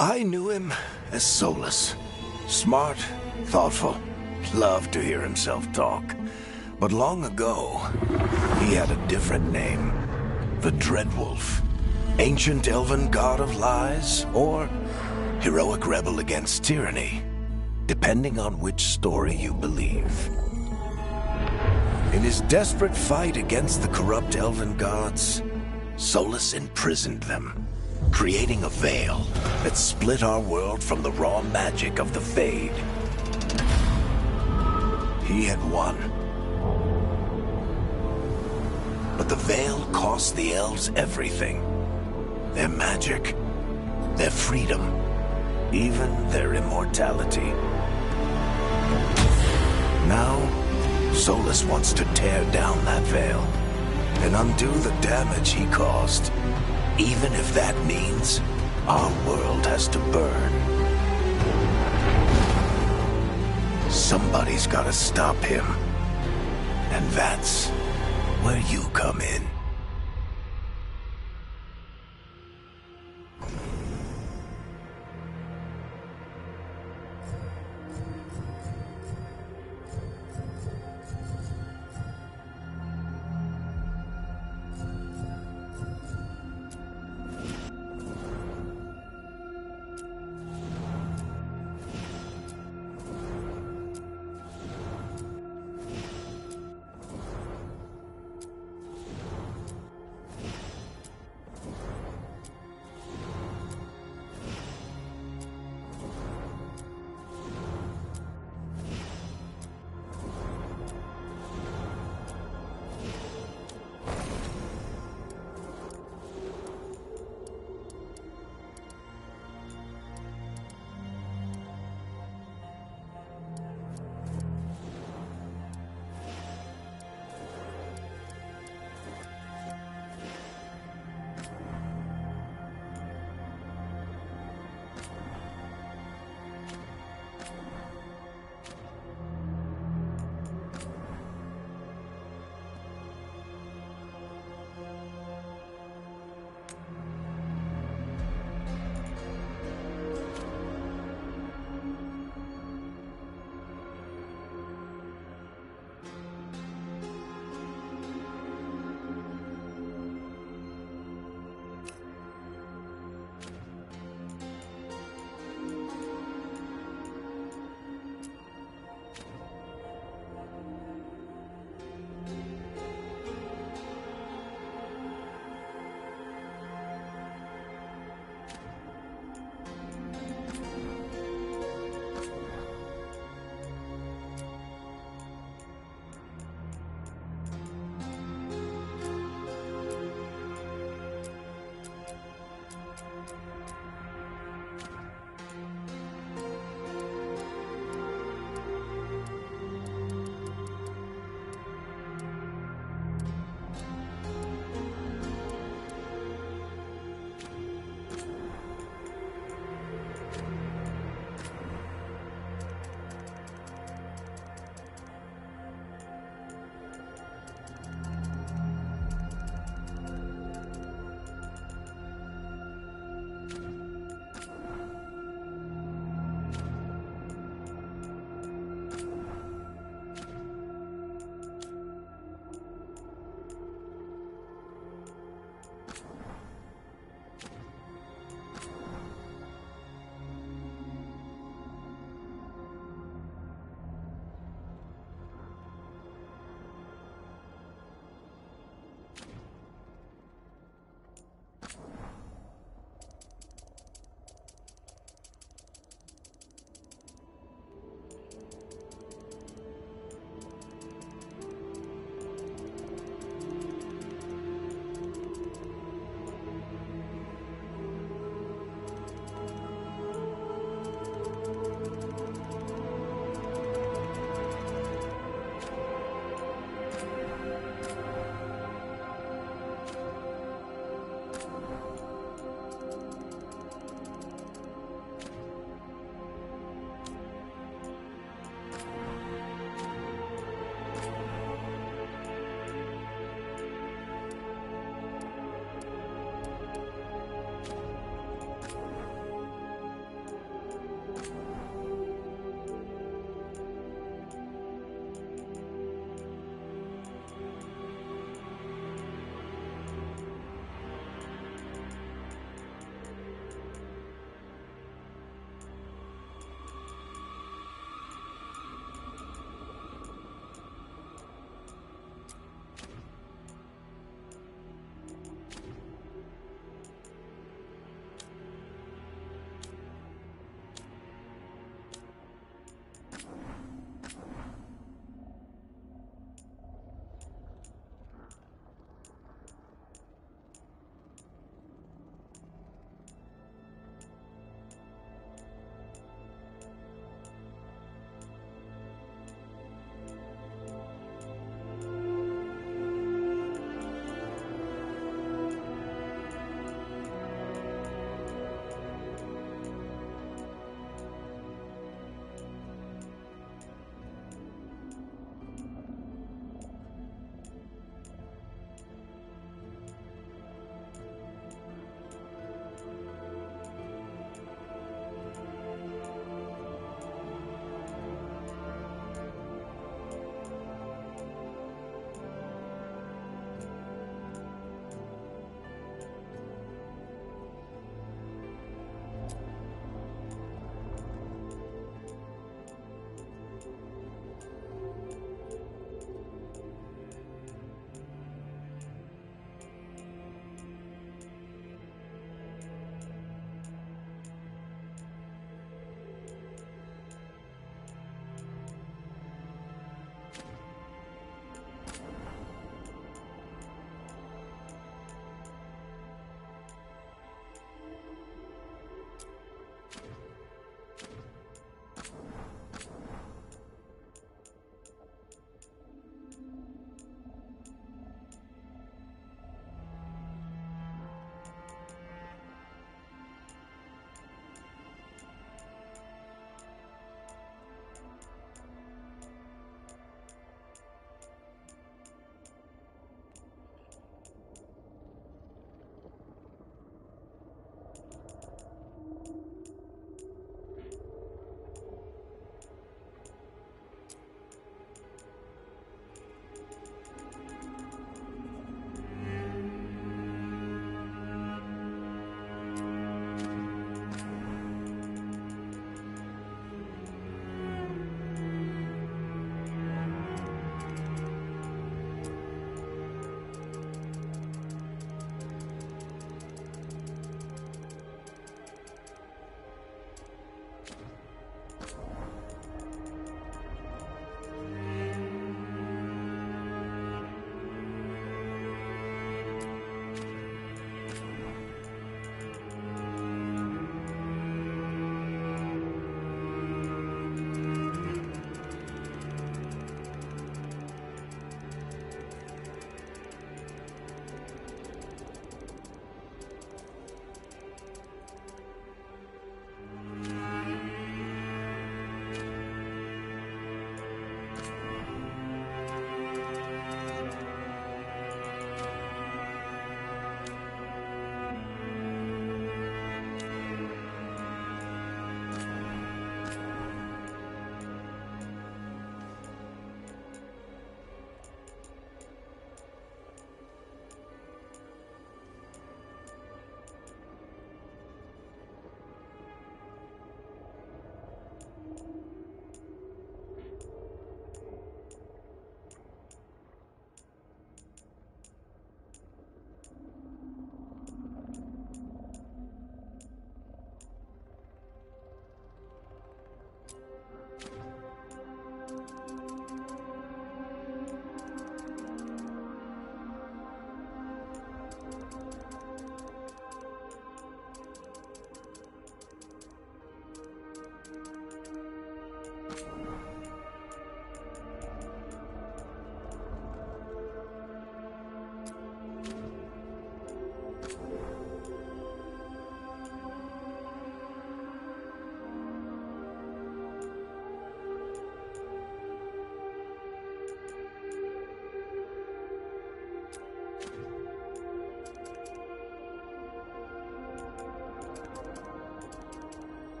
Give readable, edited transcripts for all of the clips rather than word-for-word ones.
I knew him as Solus. Smart, thoughtful, loved to hear himself talk. But long ago, he had a different name. The Dreadwolf. Ancient elven god of lies, or heroic rebel against tyranny, depending on which story you believe. In his desperate fight against the corrupt elven gods, Solus imprisoned them, creating a veil that split our world from the raw magic of the Fade. He had won. But the veil cost the elves everything. Their magic, their freedom, even their immortality. Now, Solus wants to tear down that veil and undo the damage he caused, even if that means our world has to burn. Somebody's gotta stop him. And that's where you come in.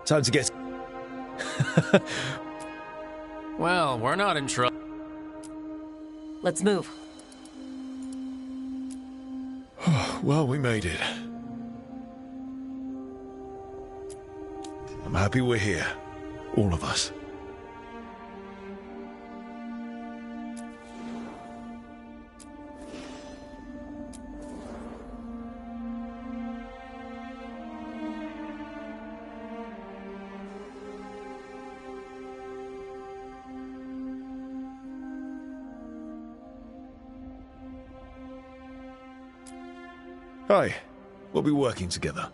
Time to get... Well, we're not in trouble. Let's move. Well, we made it. I'm happy we're here. All of us. Hi. We'll be working together.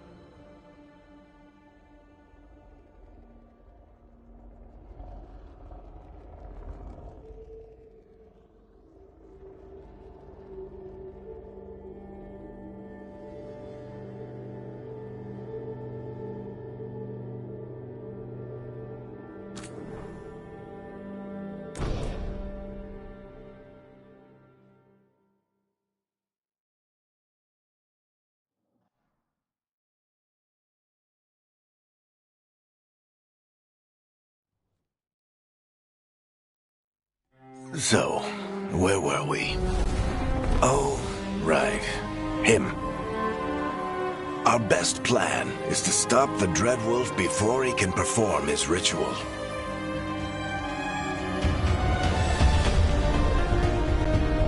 So, where were we? Oh, right. Him. Our best plan is to stop the Dreadwolf before he can perform his ritual.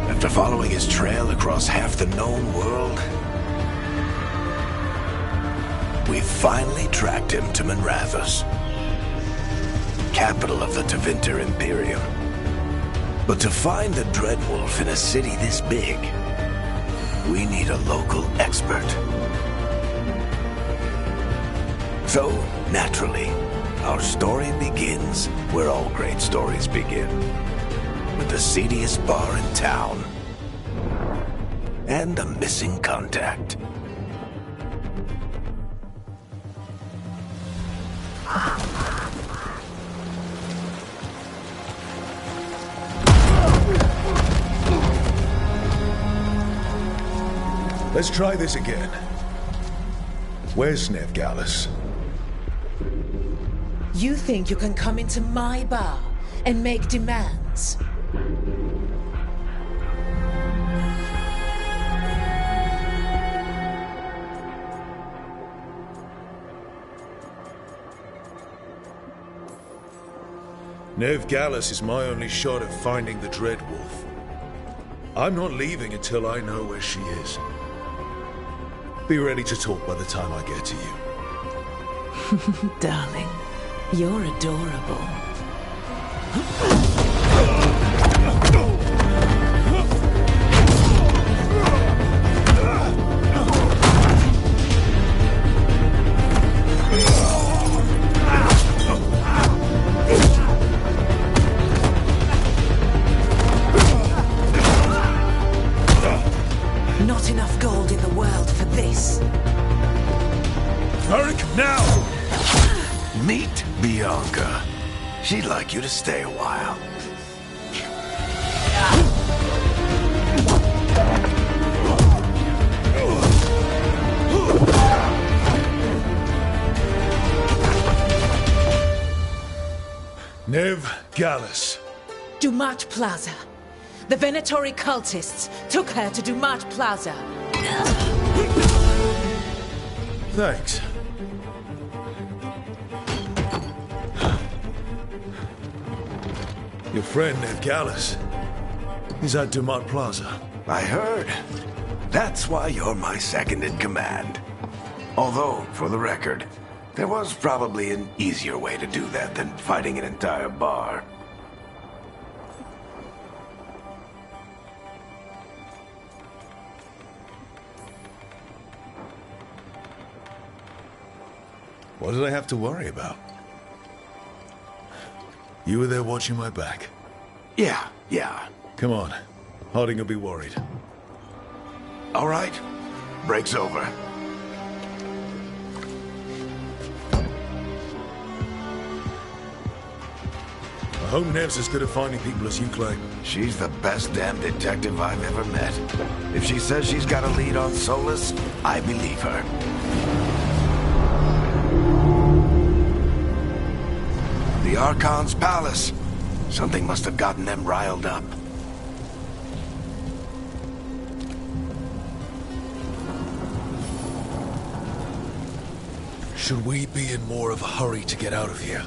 After following his trail across half the known world, we finally tracked him to Minrathous, capital of the Tevinter Imperium. But to find the Dreadwolf in a city this big, we need a local expert. So, naturally, our story begins where all great stories begin. With the seediest bar in town. And a missing contact. Let's try this again. Where's Nev Gallus? You think you can come into my bar and make demands? Nev Gallus is my only shot at finding the Dreadwolf. I'm not leaving until I know where she is. Be ready to talk by the time I get to you. Darling, you're adorable. Not enough gold in the world for this. Eric, now! Meet Bianca. She'd like you to stay a while. Nev Gallus. Dumat Plaza. The Venatori cultists took her to Dumat Plaza. Thanks. Your friend, Nev Gallus, is at Dumat Plaza. I heard. That's why you're my second in command. Although, for the record, there was probably an easier way to do that than fighting an entire bar. What did I have to worry about? You were there watching my back. Yeah. Come on. Harding will be worried. All right. Break's over. I hope Nev's as good at finding people as you claim. She's the best damn detective I've ever met. If she says she's got a lead on Solus, I believe her. The Archon's palace. Something must have gotten them riled up. Should we be in more of a hurry to get out of here?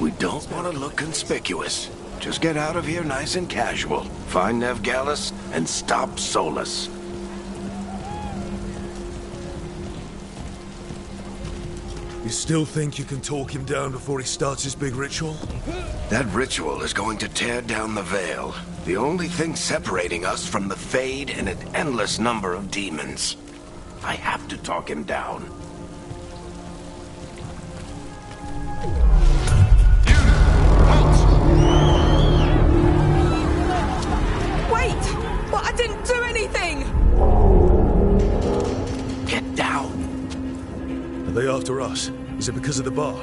We don't want to look conspicuous. Just get out of here nice and casual. Find Nev Gallus and stop Solus. You still think you can talk him down before he starts his big ritual? That ritual is going to tear down the veil. The only thing separating us from the Fade and an endless number of demons. I have to talk him down. Wait! But I didn't do anything! Get down. Are they after us? Is it because of the bar?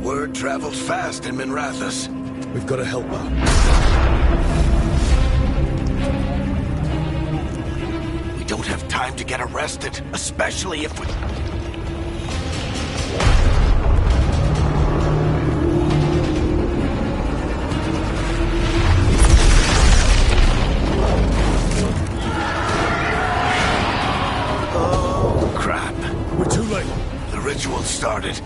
Word travels fast in Minrathous. We've got to help her. We don't have time to get arrested, especially if we... ritual started.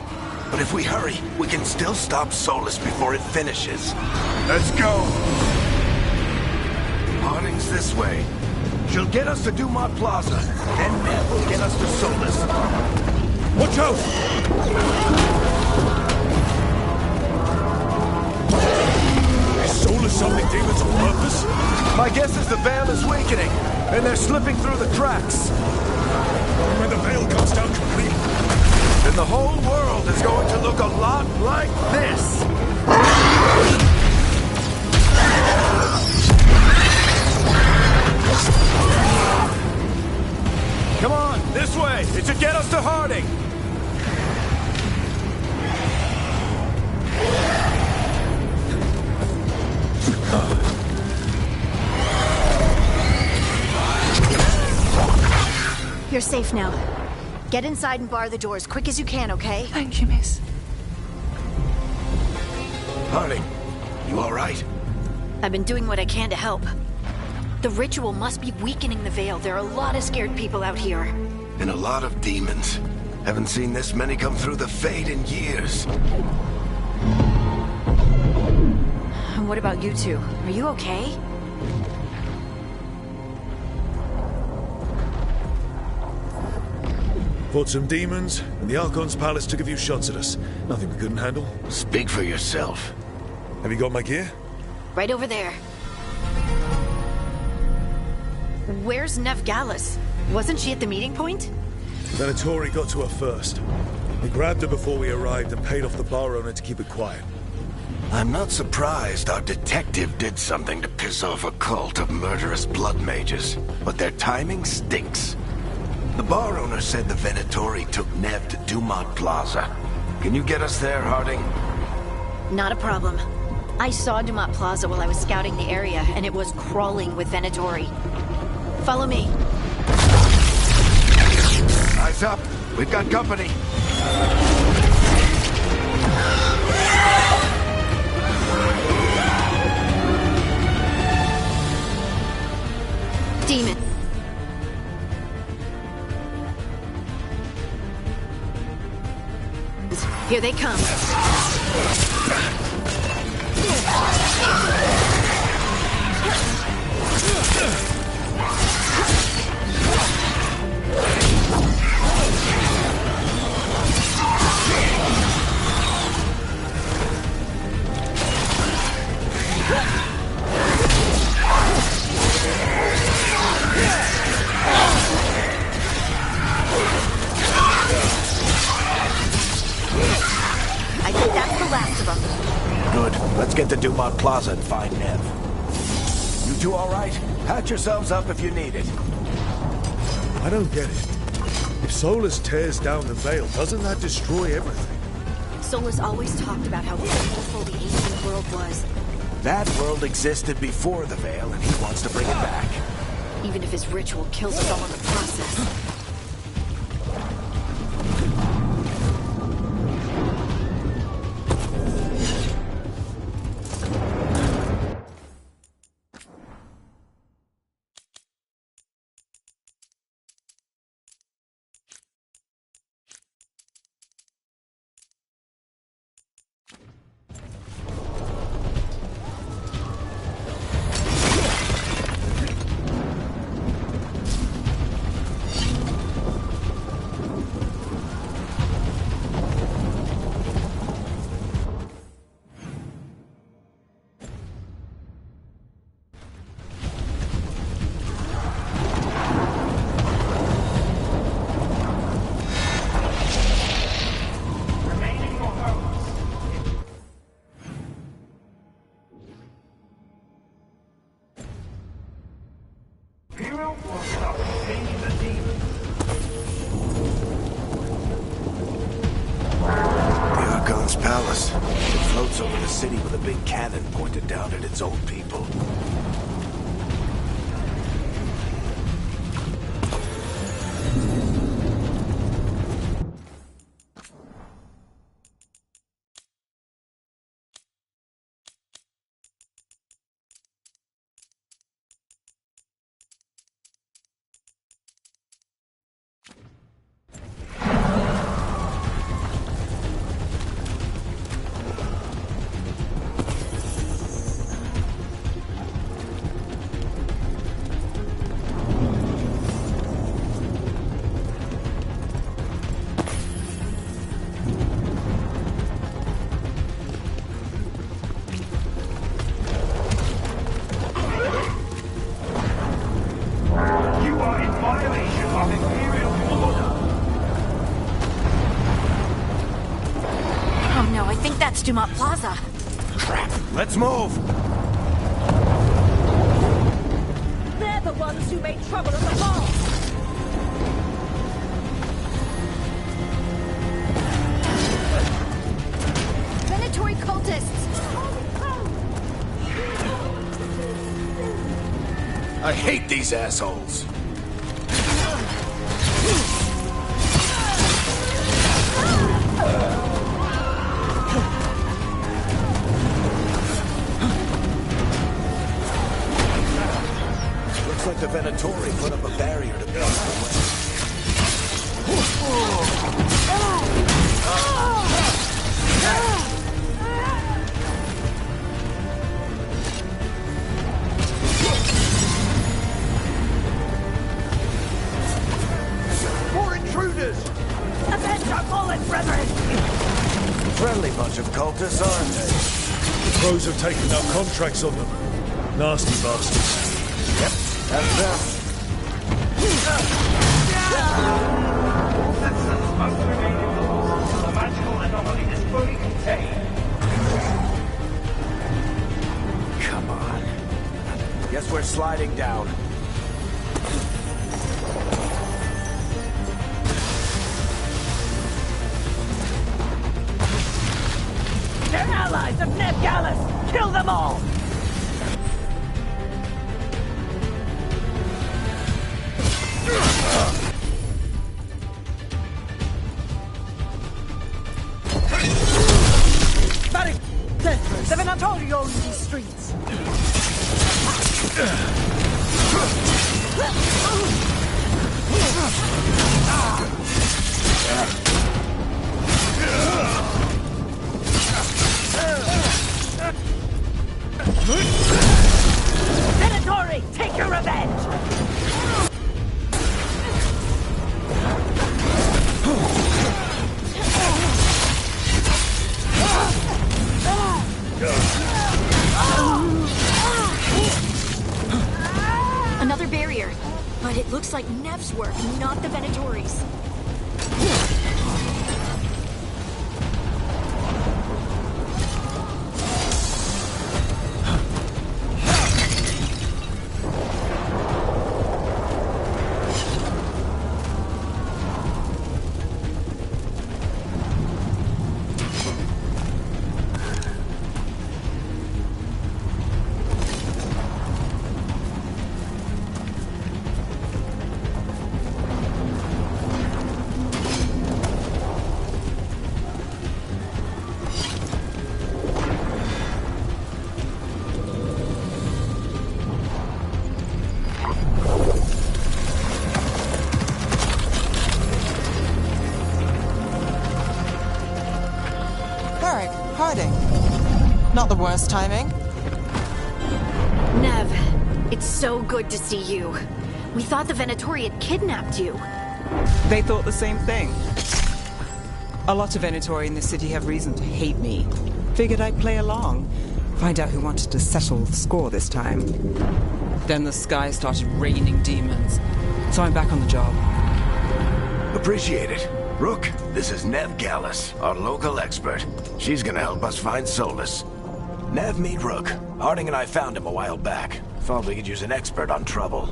But if we hurry, we can still stop Solus before it finishes. Let's go! Harding's this way. She'll get us to Dumont Plaza. Then Ned will get us to Solus. Watch out! Is Solus summoning demons on purpose? My guess is the Veil is weakening, and they're slipping through the cracks. When the veil comes down completely, Then the whole world is going to look a lot like this. Come on, this way. It should get us to Harding. You're safe now. Get inside and bar the doors quick as you can, okay? Thank you, miss. Harding, you all right? I've been doing what I can to help. The ritual must be weakening the Veil. There are a lot of scared people out here. And a lot of demons. Haven't seen this many come through the Fade in years. And what about you two? Are you okay? fought some demons, and the Archon's palace took a few shots at us. Nothing we couldn't handle. Speak for yourself. Have you got my gear? Right over there. Where's Nev Gallus? Wasn't she at the meeting point? Venatori got to her first. They grabbed her before we arrived and paid off the bar owner to keep it quiet. I'm not surprised our detective did something to piss off a cult of murderous blood mages, but their timing stinks. The bar owner said the Venatori took Nev to Dumont Plaza. Can you get us there, Harding? Not a problem. I saw Dumont Plaza while I was scouting the area, and it was crawling with Venatori. Follow me. Eyes up. We've got company. Demon. Here they come. I think that's the last of them. Good. Let's get to Dumont Plaza and find Nev. You two all right? Patch yourselves up if you need it. I don't get it. If Solus tears down the veil, doesn't that destroy everything? Solus always talked about how beautiful the ancient world was, That world existed before the Veil, and he wants to bring it back. even if his ritual kills us all in the process. Palace. It floats over the city with a big cannon pointed down at its own people. That's Dumont Plaza. Crap. Let's move. They're the ones who made trouble at the ball. Venatori cultists! I hate these assholes. Looks like the Venatori put up a barrier to block the way. More intruders! Avenge our fallen brethren! Friendly bunch of cultists, aren't they? The Crows have taken our contracts on them. Nasty bastards. Yep, that's them. The magical anomaly is fully contained. Come on. Guess we're sliding down. They're allies of Nev Gallus! Kill them all! Very desperate. The Venatori own these streets. Venatori, take your revenge! Another barrier. But it looks like Nev's work, not the Venatori's. Harding. Not the worst timing. Nev, it's so good to see you. We thought the Venatori had kidnapped you. They thought the same thing. A lot of Venatori in this city have reason to hate me. Figured I'd play along. Find out who wanted to settle the score this time. Then the sky started raining demons. So I'm back on the job. Appreciate it. Rook, this is Nev Gallus, our local expert. She's gonna help us find Solus. Nev, meet Rook. Harding and I found him a while back. Thought we could use an expert on trouble.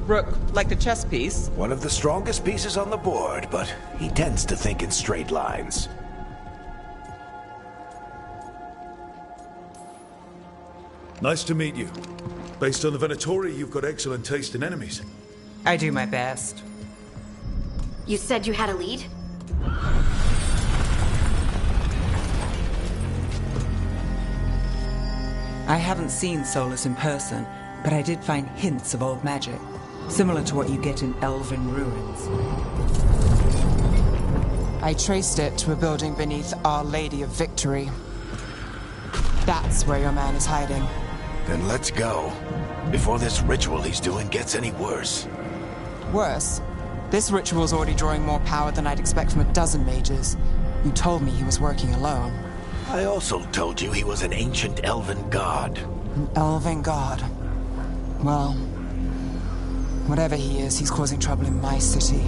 Rook, like the chess piece? One of the strongest pieces on the board, but he tends to think in straight lines. Nice to meet you. Based on the Venatori, you've got excellent taste in enemies. I do my best. You said you had a lead? I haven't seen Solus in person, but I did find hints of old magic, similar to what you get in elven ruins. I traced it to a building beneath Our Lady of Victory. That's where your man is hiding. Then let's go, before this ritual he's doing gets any worse. Worse, this ritual's already drawing more power than I'd expect from a dozen mages. You told me he was working alone. I also told you he was an ancient elven god. An elven god. Well, whatever he is, he's causing trouble in my city.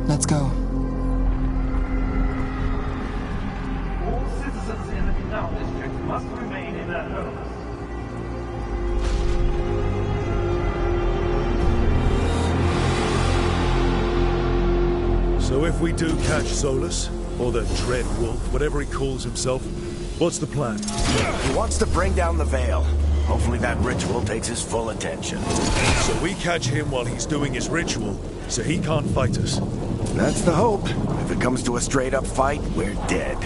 Let's go. All citizens we do catch Solus, or the Dread Wolf, whatever he calls himself, what's the plan? He wants to bring down the Veil. Hopefully that ritual takes his full attention. So we catch him while he's doing his ritual, so he can't fight us. That's the hope. If it comes to a straight-up fight, we're dead.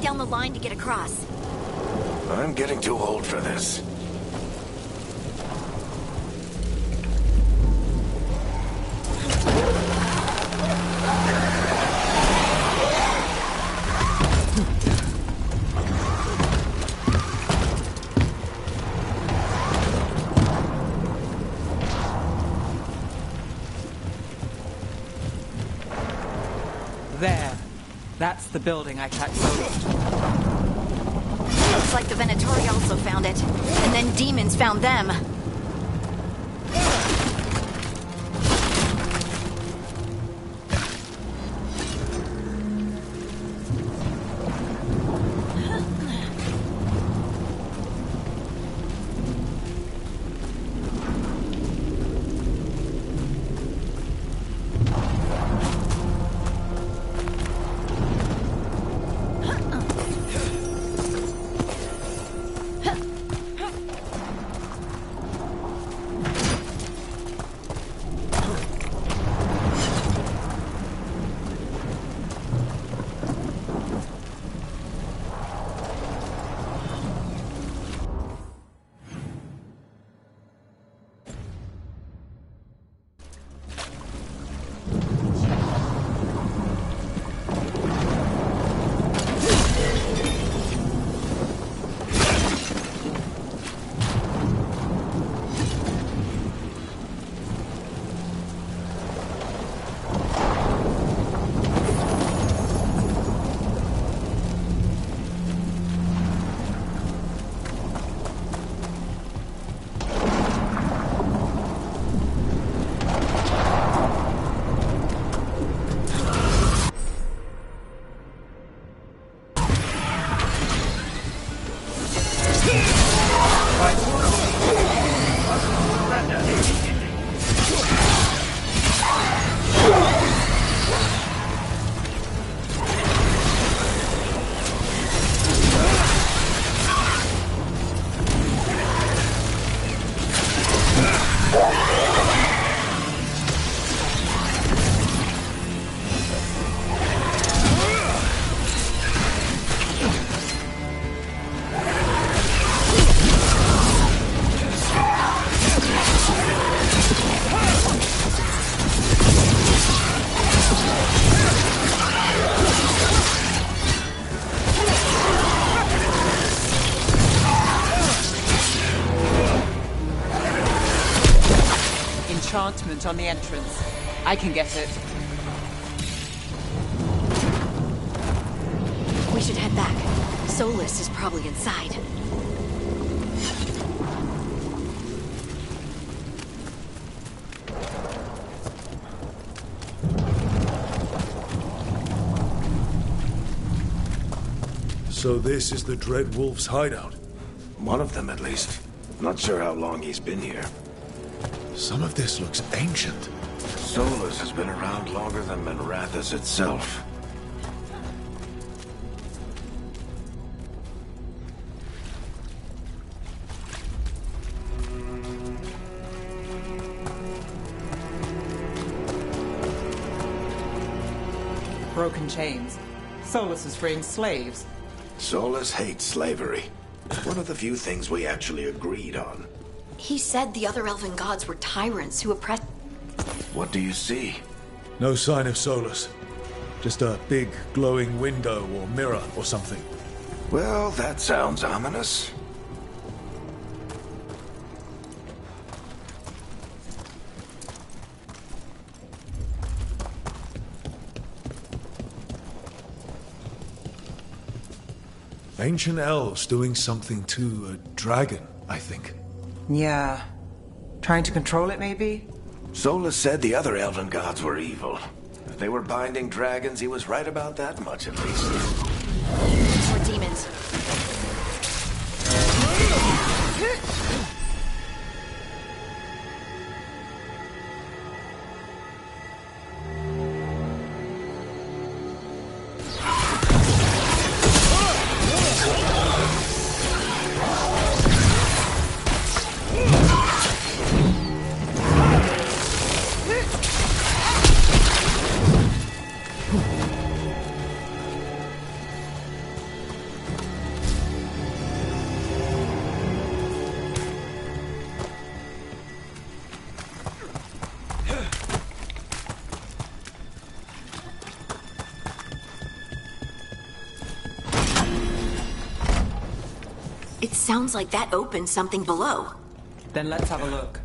Down the line to get across. I'm getting too old for this. There. That's the building I tracked Solus to. Looks like the Venatori also found it. And then demons found them. on the entrance. I can get it. We should head back. Solus is probably inside. So this is the Dreadwolf's hideout? One of them, at least. Not sure how long he's been here. Some of this looks ancient. Solus has been around longer than Minrathous itself. Broken chains. Solus is freeing slaves. Solus hates slavery. One of the few things we actually agreed on. He said the other elven gods were tyrants who oppressed... What do you see? No sign of Solus. Just a big glowing window or mirror or something. Well, that sounds ominous. Ancient elves doing something to a dragon, I think. Yeah. Trying to control it, maybe? Solus said the other elven gods were evil. If they were binding dragons, he was right about that much, at least. More demons. It sounds like that opened something below. Then let's have a look.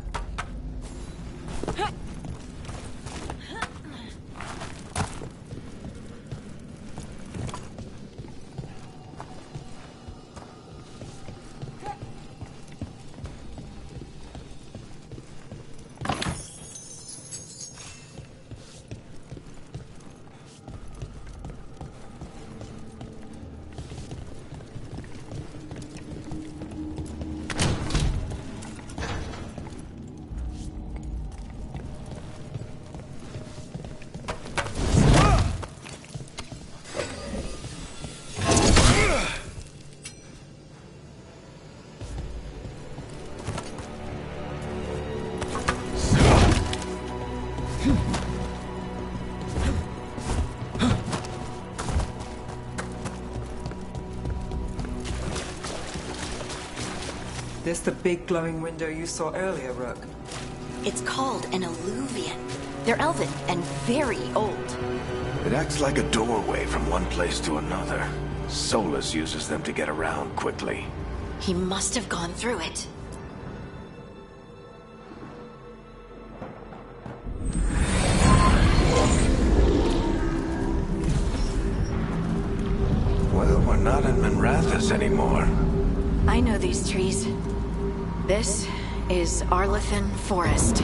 This the big glowing window you saw earlier, Rook? It's called an alluvian. They're elven and very old. It acts like a doorway from one place to another. Solus uses them to get around quickly. He must have gone through it. Well, we're not in Minrathous anymore. I know these trees. This is Arlathan Forest.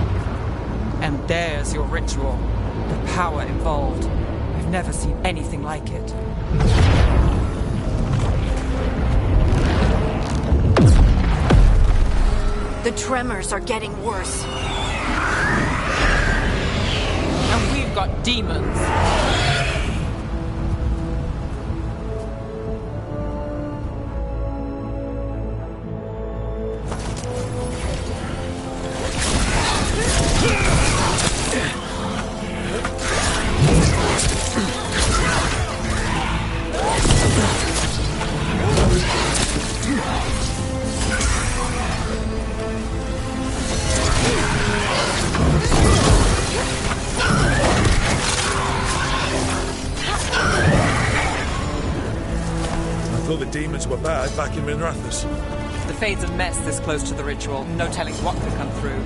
And there's your ritual. The power involved. I've never seen anything like it. The tremors are getting worse. And we've got demons. The demons were bad back in Minrathous. The Fade's a mess this close to the ritual. No telling what could come through.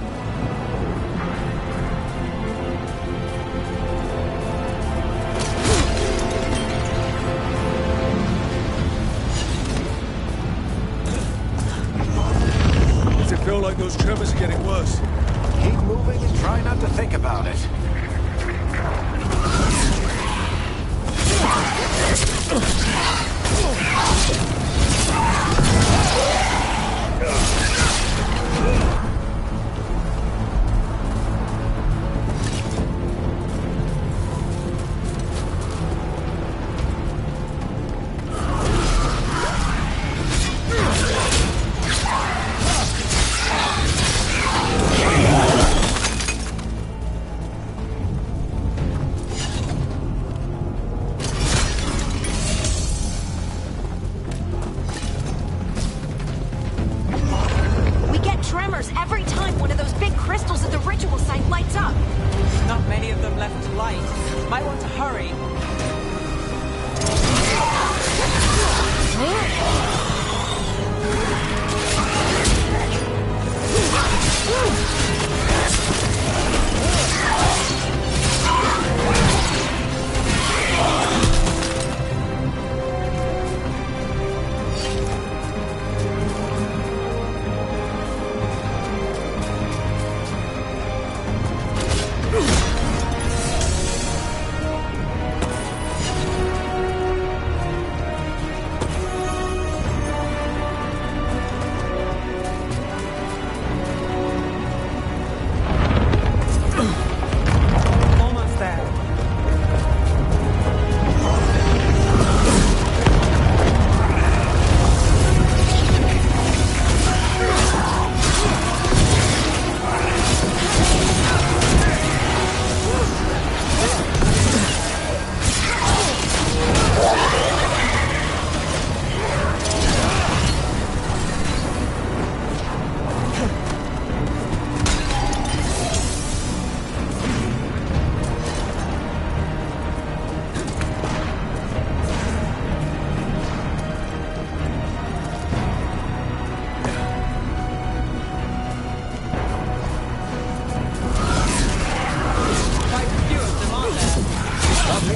Those tremors are getting worse. Keep moving and try not to think about it. Every time one of those big crystals at the ritual site lights up. Not many of them left to light. Might want to hurry.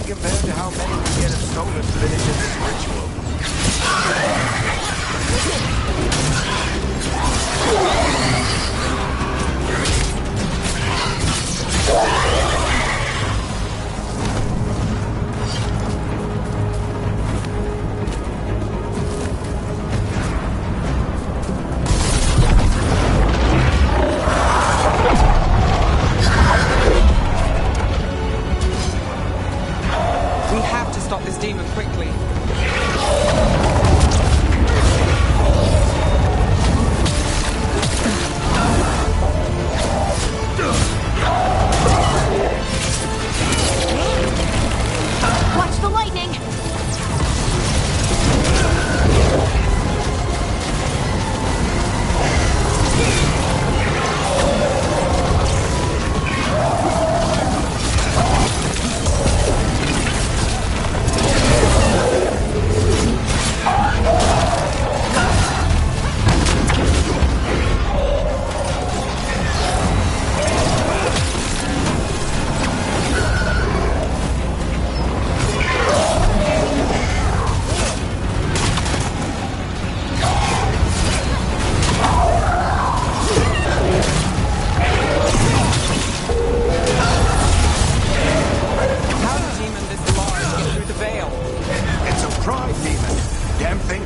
Compared to how many we get of Solus finished in this ritual. Stop this demon quickly. Watch the lightning!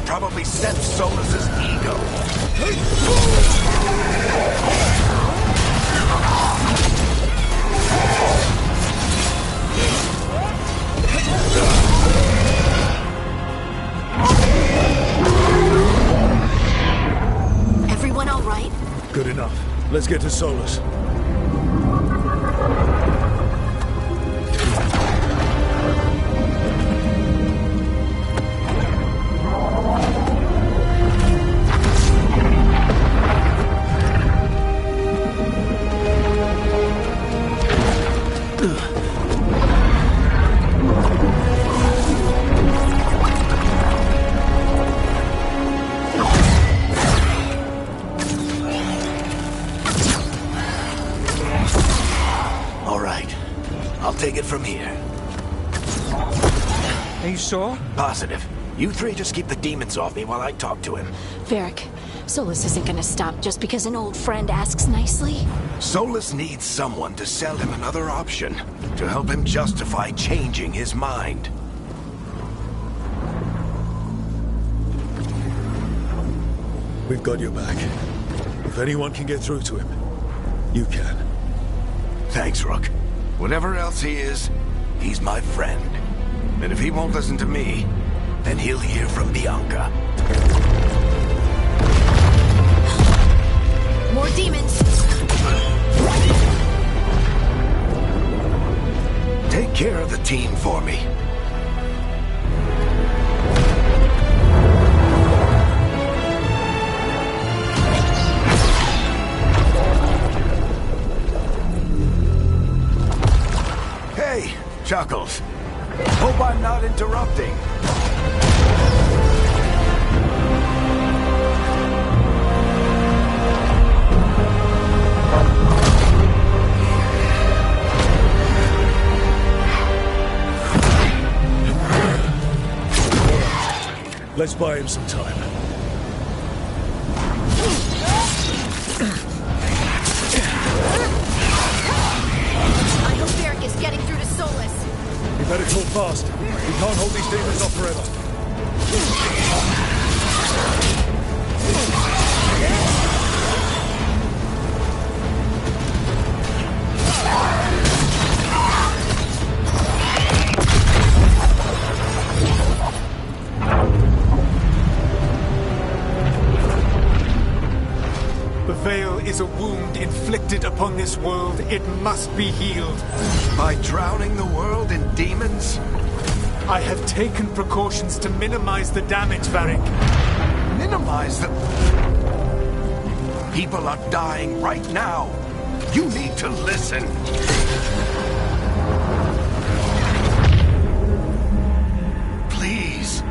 Probably set Solus's ego. Everyone all right? Good enough. Let's get to Solus. I'll take it from here. Are you sure? Positive. You three just keep the demons off me while I talk to him. Varric, Solus isn't gonna stop just because an old friend asks nicely. Solus needs someone to sell him another option, to help him justify changing his mind. We've got your back. If anyone can get through to him, you can. Thanks, Rook. Whatever else he is, he's my friend. And if he won't listen to me, then he'll hear from Bianca. More demons! Take care of the team for me. Hey, Chuckles. Hope I'm not interrupting. Let's buy him some time. I hope Varric is getting through to Solus. We better talk fast. We can't hold these demons off forever. The Veil is a wound inflicted upon this world. It must be healed. By drowning the world in demons? I have taken precautions to minimize the damage, Varric. Minimize the... People are dying right now. You need to listen. Please.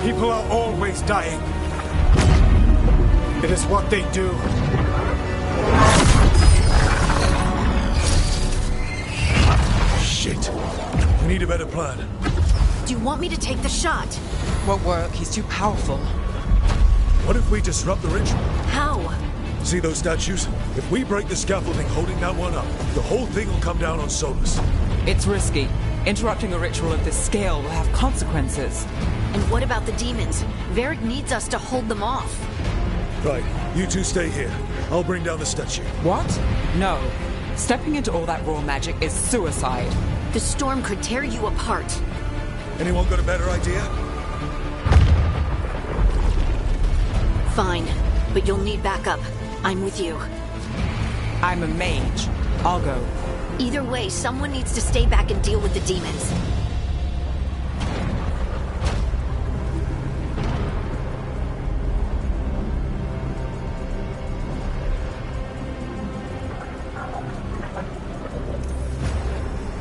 People are always dying. It is what they do. Shit. We need a better plan. Do you want me to take the shot? Won't work. He's too powerful. What if we disrupt the ritual? How? See those statues? If we break the scaffolding holding that one up, the whole thing will come down on Solus. It's risky. Interrupting a ritual of this scale will have consequences. And what about the demons? Varric needs us to hold them off. Right, you two stay here. I'll bring down the statue. What? No. Stepping into all that raw magic is suicide. The storm could tear you apart. Anyone got a better idea? Fine, but you'll need backup. I'm with you. I'm a mage. I'll go. Either way, someone needs to stay back and deal with the demons.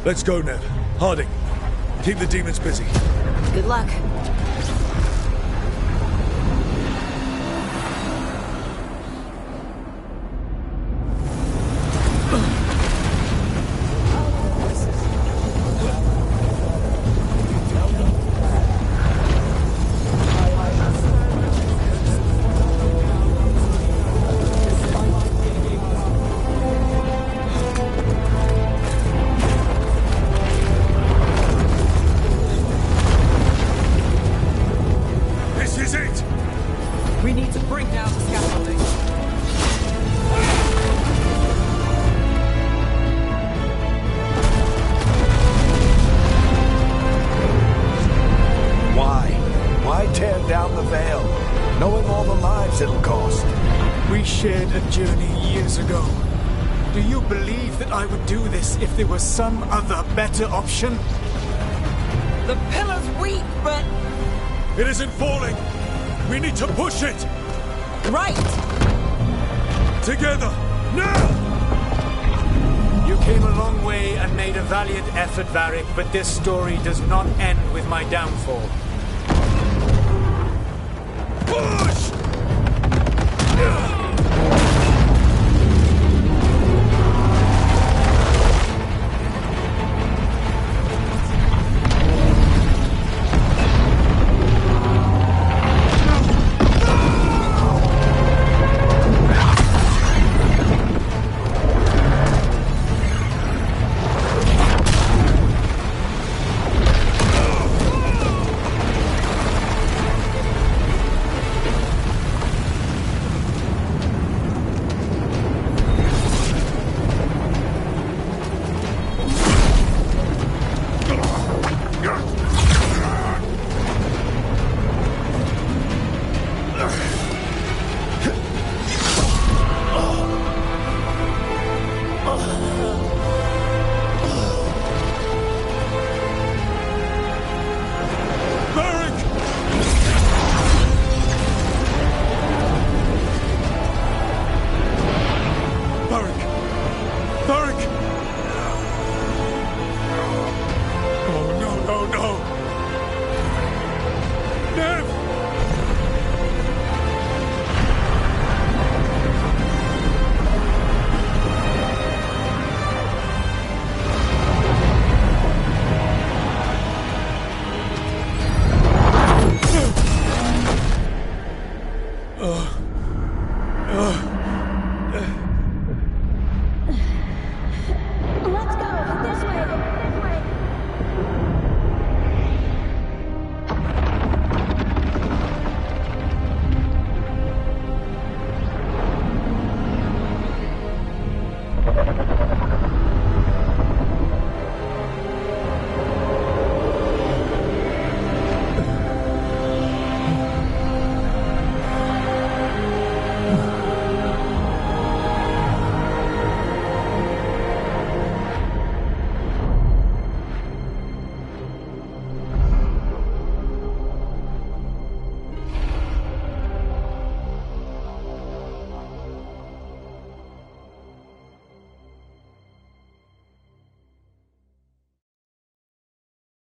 Let's go, Nev. Harding, keep the demons busy. Good luck. We need to bring down the scaffolding. Why tear down the Veil, knowing all the lives it'll cost? We shared a journey years ago. Do you believe that I would do this if there was some other better option? The pillar's weak, but... It isn't falling! We need to push it! Right! Together! Now! You came a long way and made a valiant effort, Varric, but this story does not end with my downfall. Push! Let's go! This way! This way!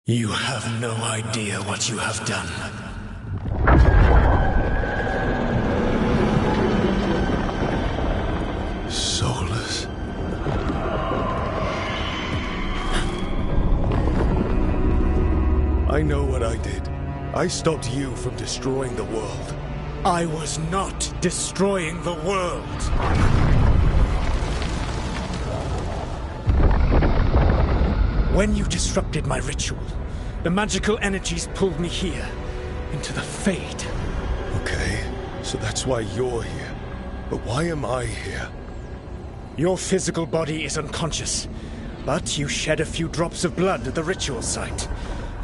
You have no idea what you have done. Soulless. I know what I did. I stopped you from destroying the world. I was not destroying the world. When you disrupted my ritual, the magical energies pulled me here, into the Fade. Okay, so that's why you're here. But why am I here? Your physical body is unconscious, but you shed a few drops of blood at the ritual site.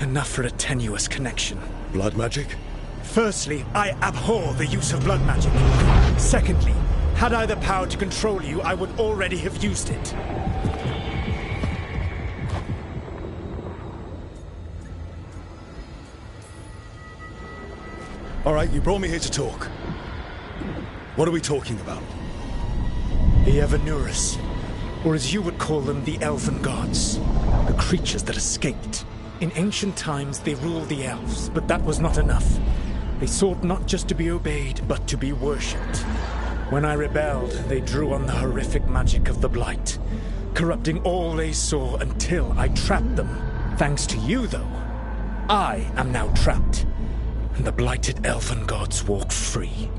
Enough for a tenuous connection. Blood magic? Firstly, I abhor the use of blood magic. Secondly, had I the power to control you, I would already have used it. All right, you brought me here to talk. What are we talking about? The Evanurus, or as you would call them, the Elven Gods. The creatures that escaped. In ancient times, they ruled the elves, but that was not enough. They sought not just to be obeyed, but to be worshipped. When I rebelled, they drew on the horrific magic of the Blight, corrupting all they saw until I trapped them. Thanks to you, though, I am now trapped, and the blighted Elven Gods walk free.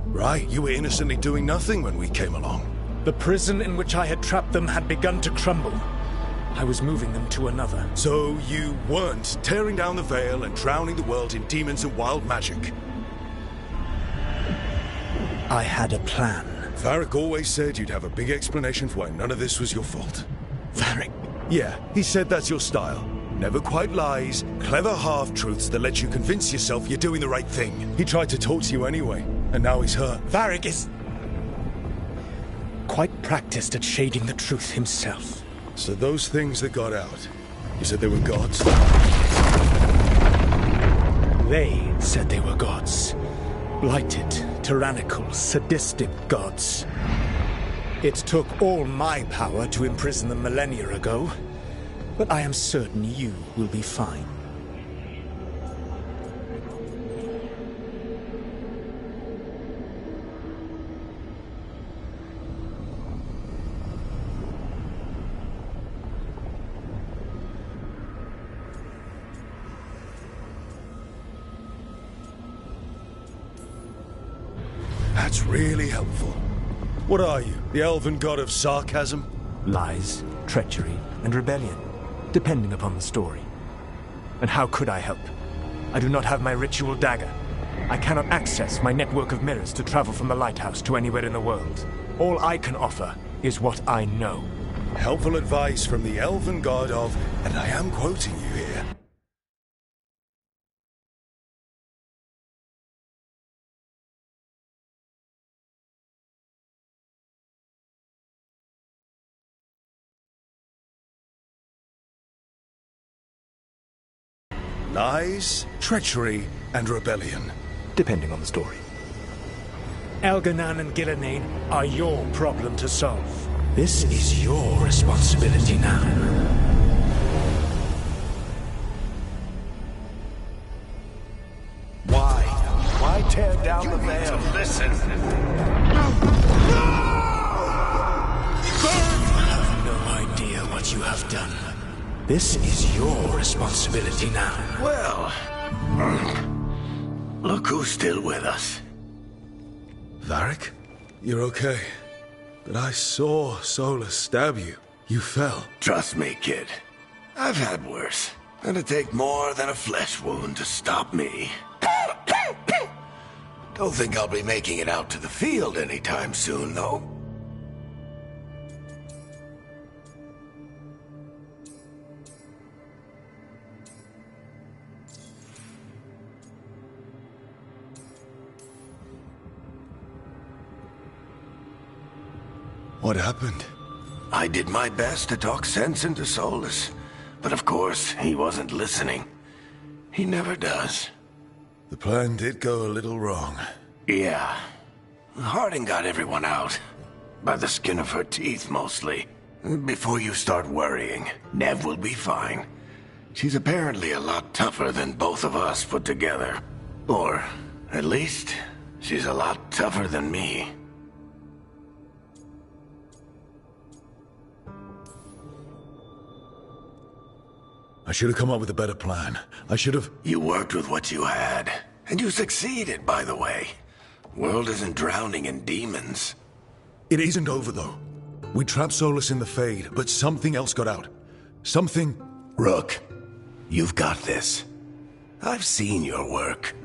Right, you were innocently doing nothing when we came along. The prison in which I had trapped them had begun to crumble. I was moving them to another. So you weren't tearing down the veil and drowning the world in demons and wild magic? I had a plan. Varric always said you'd have a big explanation for why none of this was your fault. Varric? Yeah, he said that's your style. Never quite lies, clever half-truths that let you convince yourself you're doing the right thing. He tried to talk to you anyway, and now he's hurt. Varric is quite practiced at shading the truth himself. So those things that got out, you said they were gods? They said they were gods. Blighted, tyrannical, sadistic gods. It took all my power to imprison them millennia ago, but I am certain you will be fine. That's really helpful. What are you, the elven god of sarcasm? Lies, treachery, and rebellion, depending upon the story. And how could I help? I do not have my ritual dagger. I cannot access my network of mirrors to travel from the lighthouse to anywhere in the world. All I can offer is what I know. Helpful advice from the elven god of, and I am quoting you here, lies, treachery, and rebellion. Depending on the story. Elganan and Gillenane are your problem to solve. This is your responsibility now. Why? Why tear down the veil? Listen. You have no idea what you have done. This is your responsibility now. Well, look who's still with us. Varric? You're okay. But I saw Solus stab you. You fell. Trust me, kid. I've had worse. It'd take more than a flesh wound to stop me. Don't think I'll be making it out to the field anytime soon, though. What happened? I did my best to talk sense into Solus, but of course, he wasn't listening. He never does. The plan did go a little wrong. Yeah. Harding got everyone out. By the skin of her teeth, mostly. Before you start worrying, Nev will be fine. She's apparently a lot tougher than both of us put together. Or, at least, she's a lot tougher than me. I should have come up with a better plan. I should have... You worked with what you had. And you succeeded, by the way. World isn't drowning in demons. It isn't over, though. We trapped Solus in the Fade, but something else got out. Something... Rook, you've got this. I've seen your work.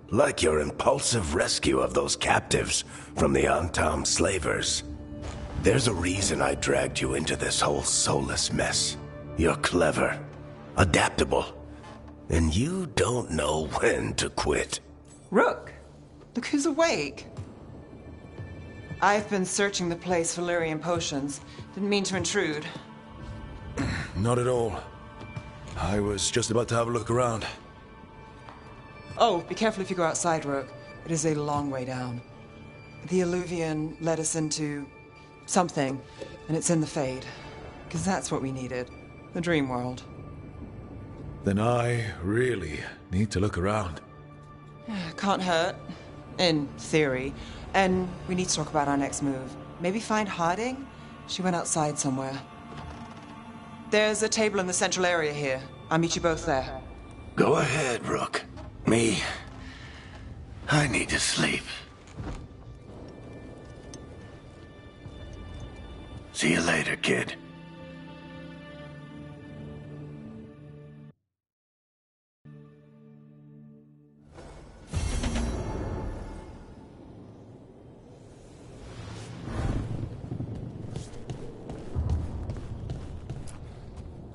Like your impulsive rescue of those captives from the Antam slavers. There's a reason I dragged you into this whole Solus mess. You're clever, adaptable, and you don't know when to quit. Rook, look who's awake. I've been searching the place for Lyrian potions. Didn't mean to intrude. Not at all. I was just about to have a look around. Oh, be careful if you go outside, Rook. It is a long way down. The Illuvian led us into something, and it's in the Fade. Because that's what we needed. The dream world. Then I really need to look around. Can't hurt. In theory. And we need to talk about our next move. Maybe find Harding? She went outside somewhere. There's a table in the central area here. I'll meet you both there. Go ahead, Rook. I need to sleep. See you later, kid.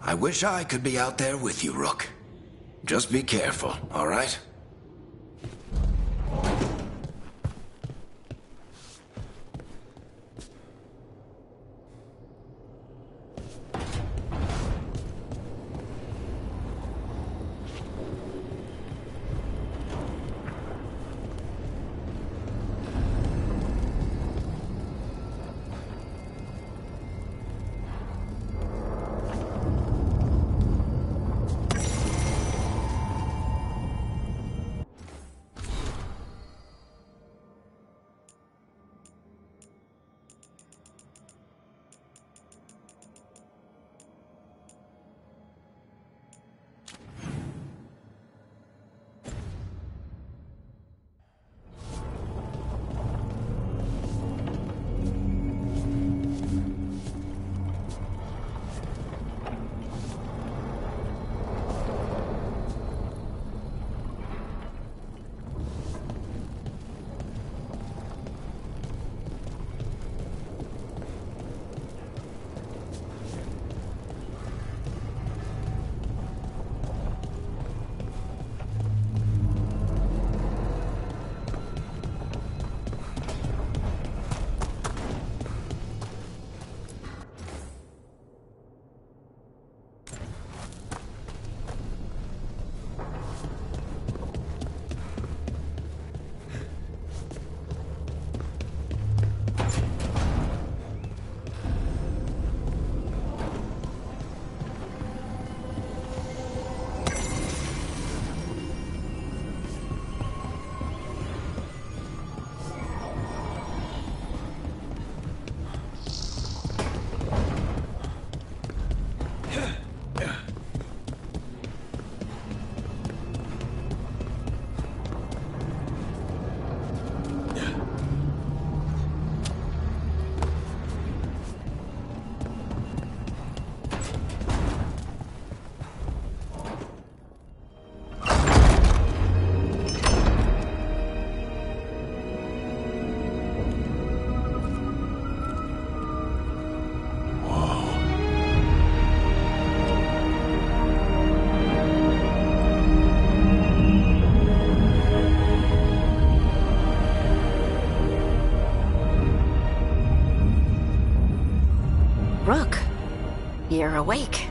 I wish I could be out there with you, Rook. Just be careful, all right? Rook, you're awake.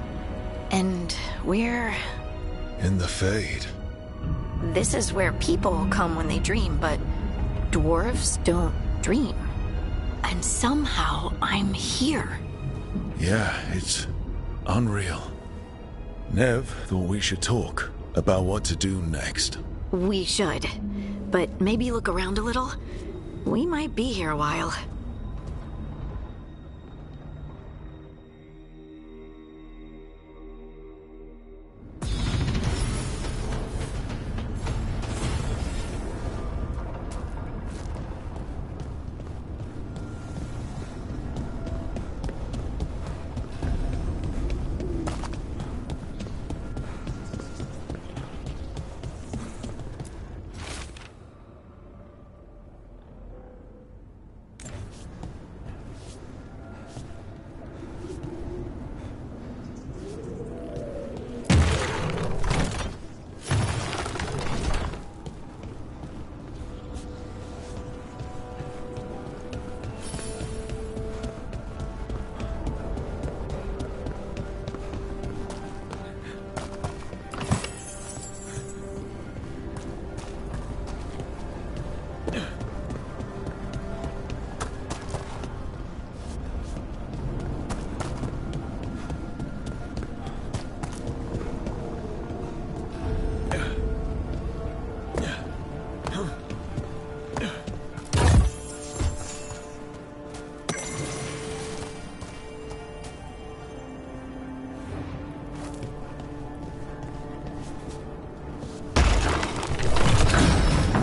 And we're... In the Fade. This is where people come when they dream, but dwarves don't dream. And somehow I'm here. Yeah, it's unreal. Nev thought we should talk about what to do next. We should. But maybe look around a little. We might be here a while.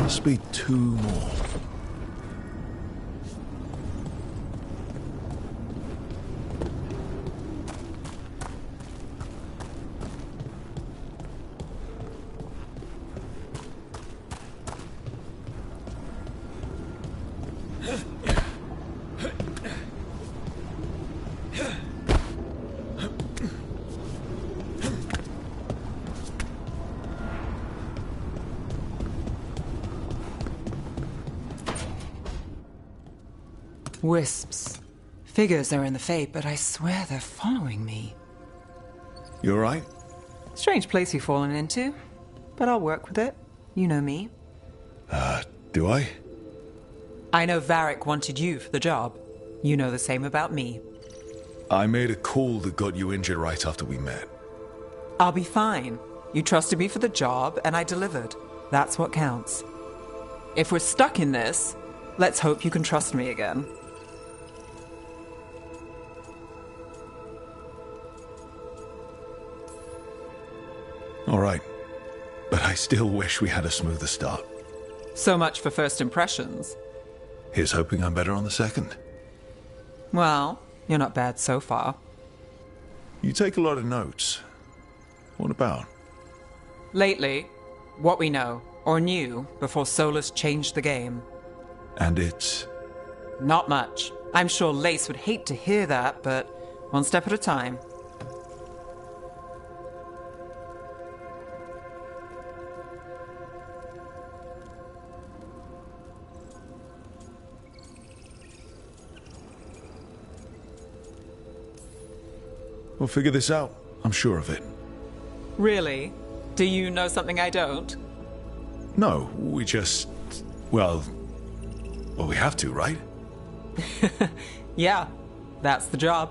Must be two more. Wisps. Figures are in the Fate, but I swear they're following me. You alright? Strange place you've fallen into, but I'll work with it. You know me. Do I? I know Varric wanted you for the job. You know the same about me. I made a call that got you injured right after we met. I'll be fine. You trusted me for the job, and I delivered. That's what counts. If we're stuck in this, let's hope you can trust me again. All right. But I still wish we had a smoother start. So much for first impressions. Here's hoping I'm better on the second. Well, you're not bad so far. You take a lot of notes. What about? Lately, what we know, or knew, before Solus changed the game. And it's... Not much. I'm sure Lace would hate to hear that, but one step at a time. We'll figure this out. I'm sure of it. Really? Do you know something I don't? No, we just... Well, we have to, right? Yeah, that's the job.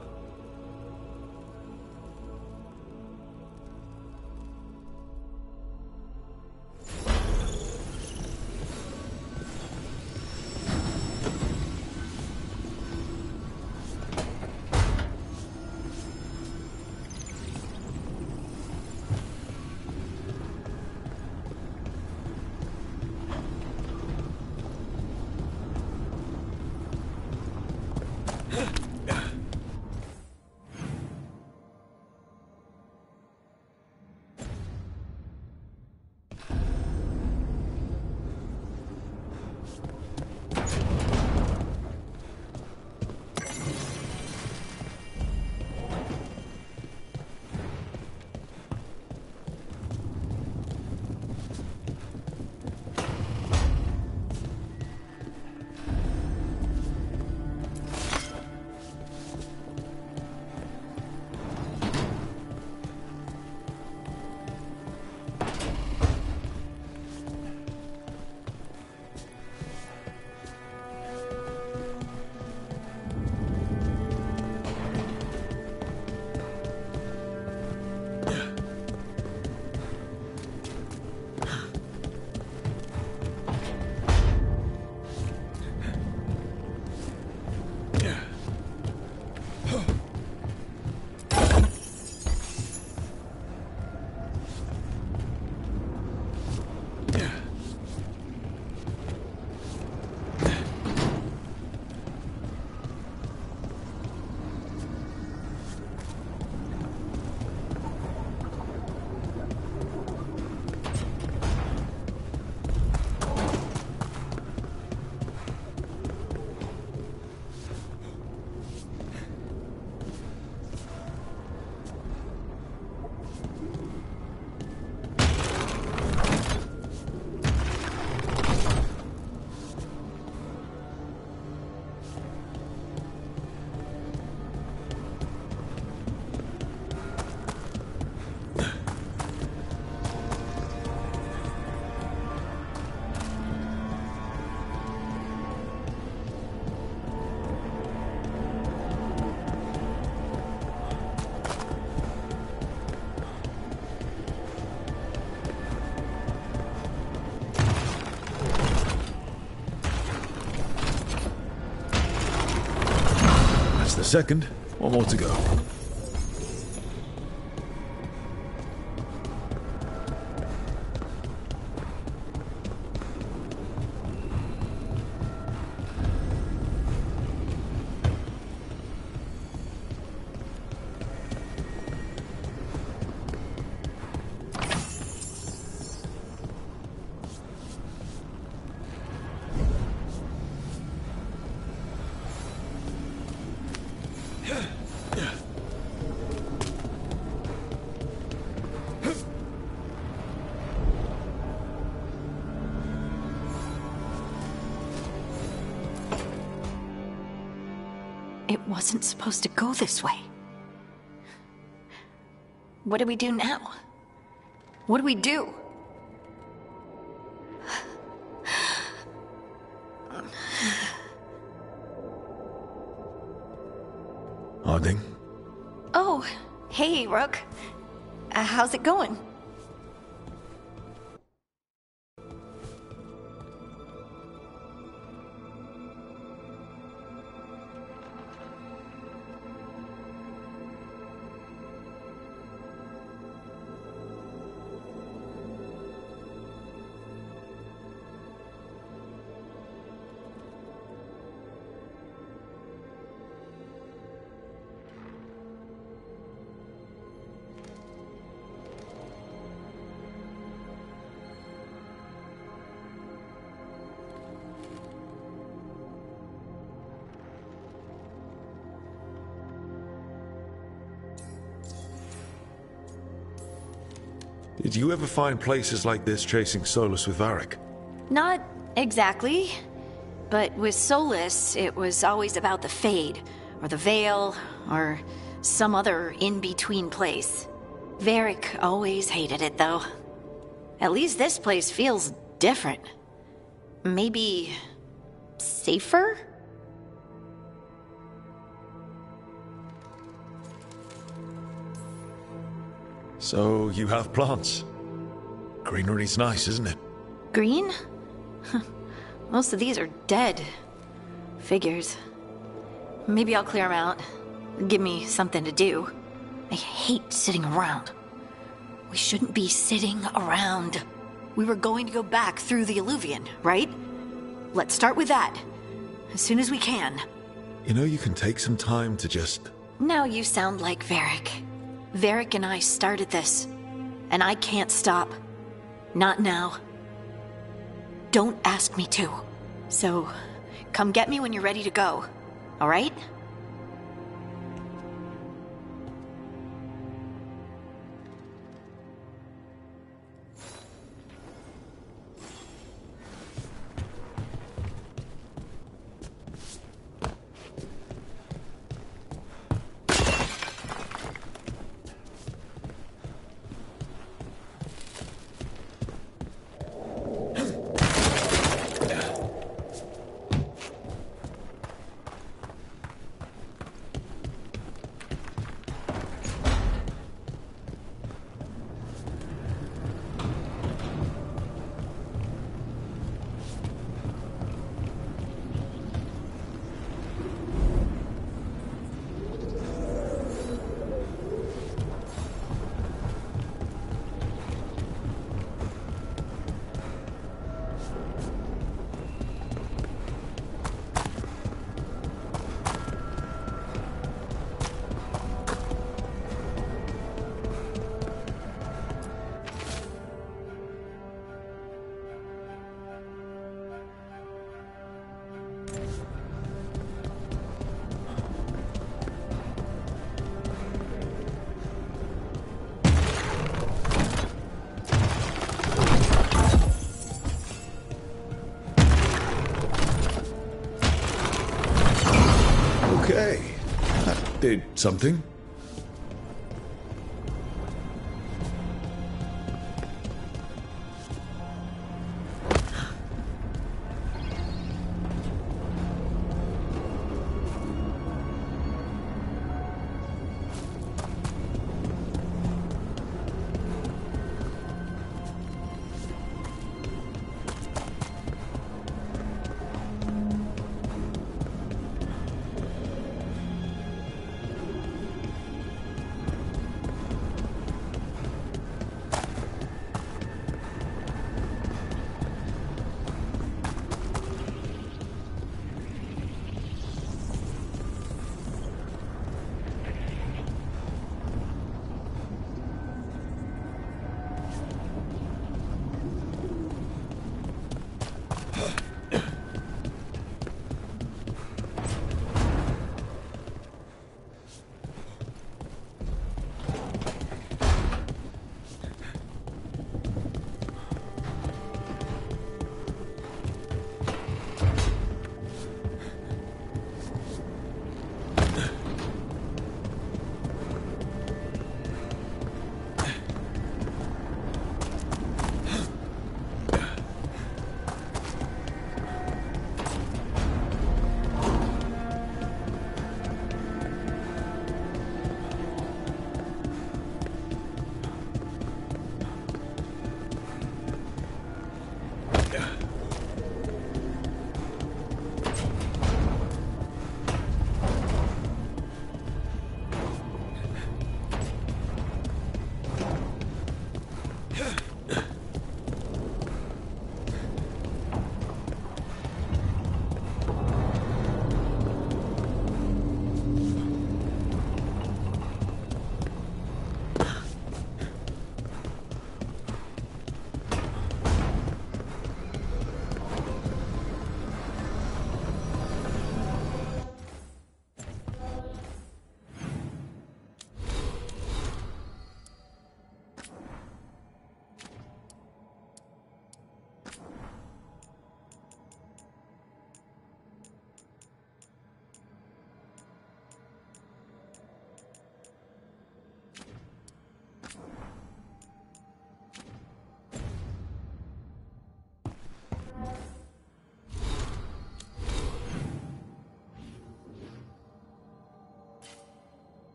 The second, one more to go. It wasn't supposed to go this way. What do we do now? What do we do? Harding? Oh, hey, Rook. How's it going? Did you ever find places like this chasing Solus with Varric? Not exactly. But with Solus, it was always about the Fade, or the Veil, or some other in-between place. Varric always hated it, though. At least this place feels different. Maybe safer? So, you have plants. Greenery's nice, isn't it? Green? Most of these are dead. Figures. Maybe I'll clear them out. Give me something to do. I hate sitting around. We shouldn't be sitting around. We were going to go back through the Eluvian, right? Let's start with that. As soon as we can. You know, you can take some time to just... Now you sound like Varric. Varric and I started this. And I can't stop. Not now. Don't ask me to. So, come get me when you're ready to go. All right? Something?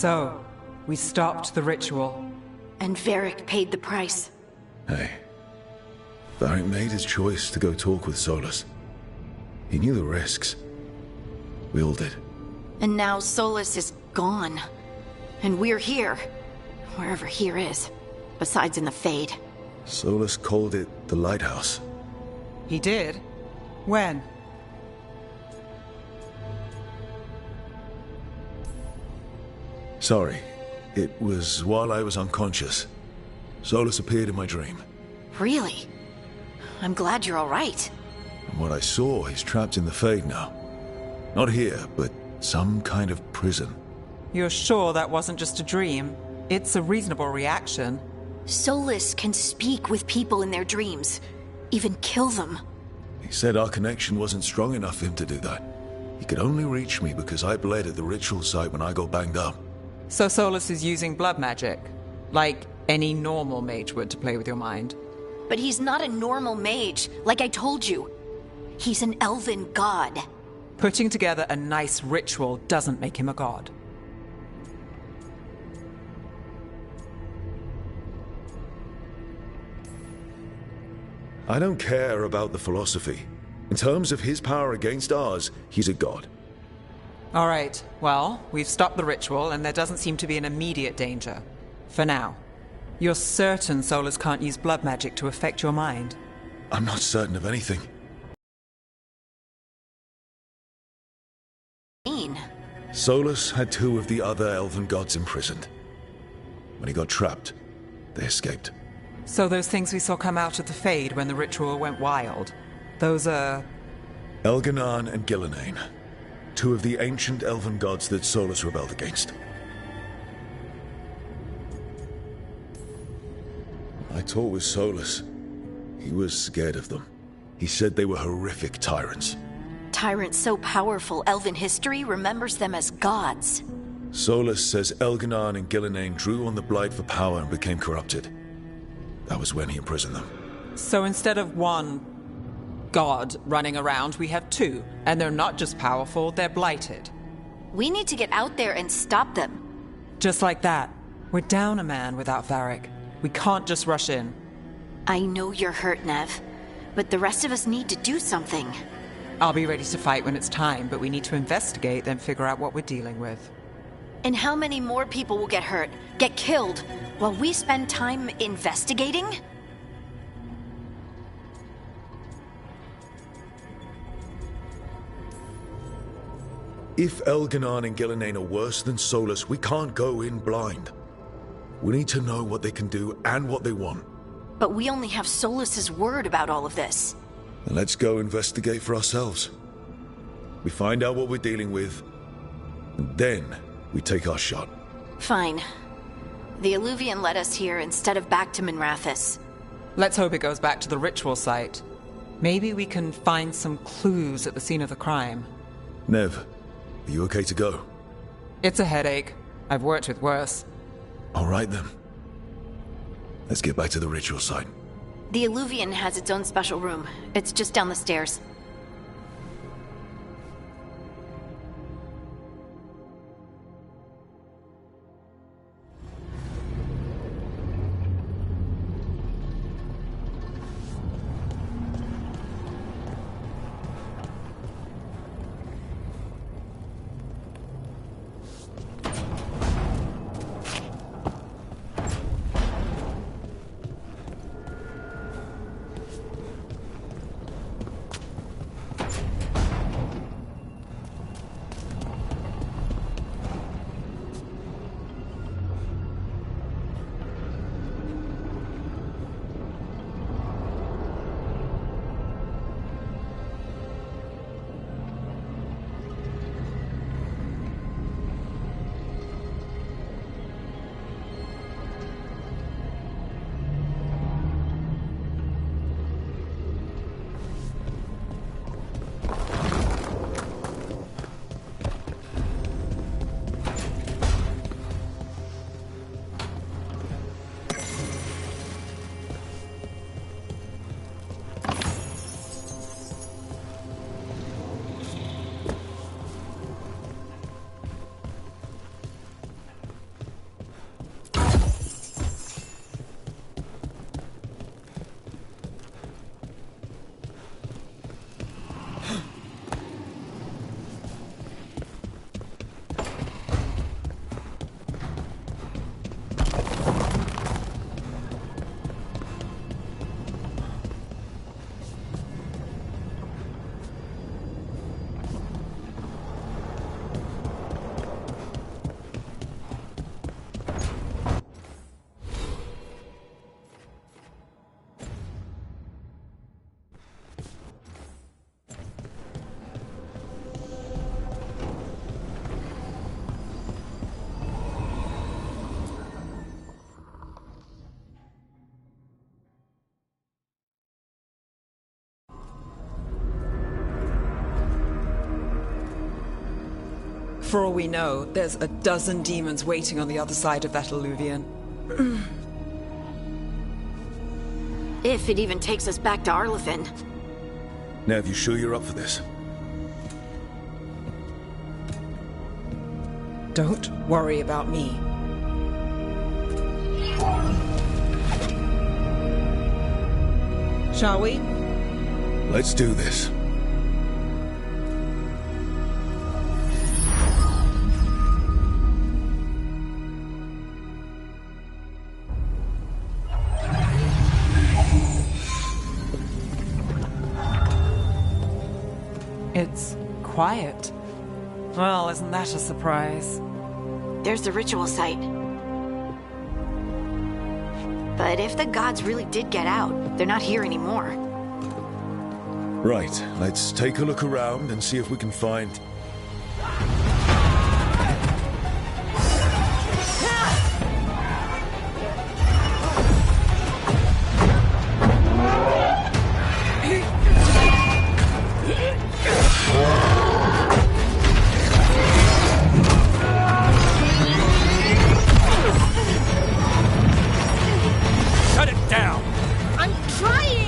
So, we stopped the ritual. And Varric paid the price. Hey. Varric made his choice to go talk with Solus. He knew the risks. We all did. And now Solus is gone. And we're here. Wherever here is. Besides in the Fade. Solus called it the Lighthouse. He did? When? Sorry. It was while I was unconscious. Solus appeared in my dream. Really? I'm glad you're all right. From what I saw, he's trapped in the Fade now. Not here, but some kind of prison. You're sure that wasn't just a dream? It's a reasonable reaction. Solus can speak with people in their dreams. Even kill them. He said our connection wasn't strong enough for him to do that. He could only reach me because I bled at the ritual site when I got banged up. So Solus is using blood magic? Like any normal mage would to play with your mind? But he's not a normal mage, like I told you. He's an elven god. Putting together a nice ritual doesn't make him a god. I don't care about the philosophy. In terms of his power against ours, he's a god. All right, well, we've stopped the ritual and there doesn't seem to be an immediate danger. For now. You're certain Solus can't use blood magic to affect your mind? I'm not certain of anything. Solus had two of the other elven gods imprisoned. When he got trapped, they escaped. So those things we saw come out of the Fade when the ritual went wild, those are... Elganan and Gillenane. Two of the ancient elven gods that Solus rebelled against. I talked with Solus. He was scared of them. He said they were horrific tyrants. Tyrants so powerful, elven history remembers them as gods. Solus says Elganan and Gillenane drew on the Blight for power and became corrupted. That was when he imprisoned them. So instead of one god running around, we have two. And they're not just powerful, they're blighted. We need to get out there and stop them. Just like that. We're down a man without Varric. We can't just rush in. I know you're hurt, Nev. But the rest of us need to do something. I'll be ready to fight when it's time, but we need to investigate, then figure out what we're dealing with. And how many more people will get hurt, get killed, while we spend time investigating? If Elganan and Gillenane are worse than Solus, we can't go in blind. We need to know what they can do and what they want. But we only have Solus's word about all of this. Then let's go investigate for ourselves. We find out what we're dealing with, and then we take our shot. Fine. The Illuvian led us here instead of back to Minrathous. Let's hope it goes back to the ritual site. Maybe we can find some clues at the scene of the crime. Nev, are you okay to go? It's a headache. I've worked with worse. All right then. Let's get back to the ritual site. The Illuvian has its own special room. It's just down the stairs. For all we know, there's a dozen demons waiting on the other side of that alluvion. If it even takes us back to Arlathan. Nev, you sure you're up for this? Don't worry about me. Shall we? Let's do this. It's quiet. Well, isn't that a surprise? There's the ritual site. But if the gods really did get out, they're not here anymore. Right, let's take a look around and see if we can find... Shut it down! I'm trying!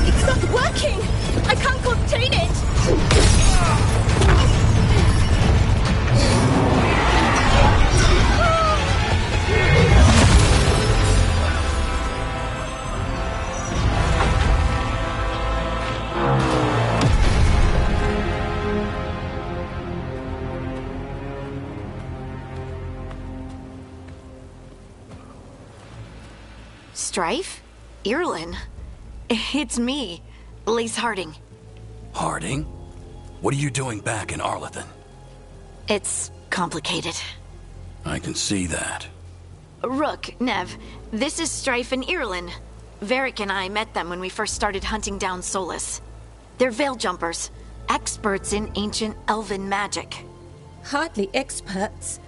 It's not working! I can't contain it! Strife? Irulan? It's me, Lace Harding. Harding? What are you doing back in Arlathan? It's complicated. I can see that. Rook, Nev, this is Strife and Irulan. Varric and I met them when we first started hunting down Solus. They're Veil Jumpers, experts in ancient elven magic. Hardly experts.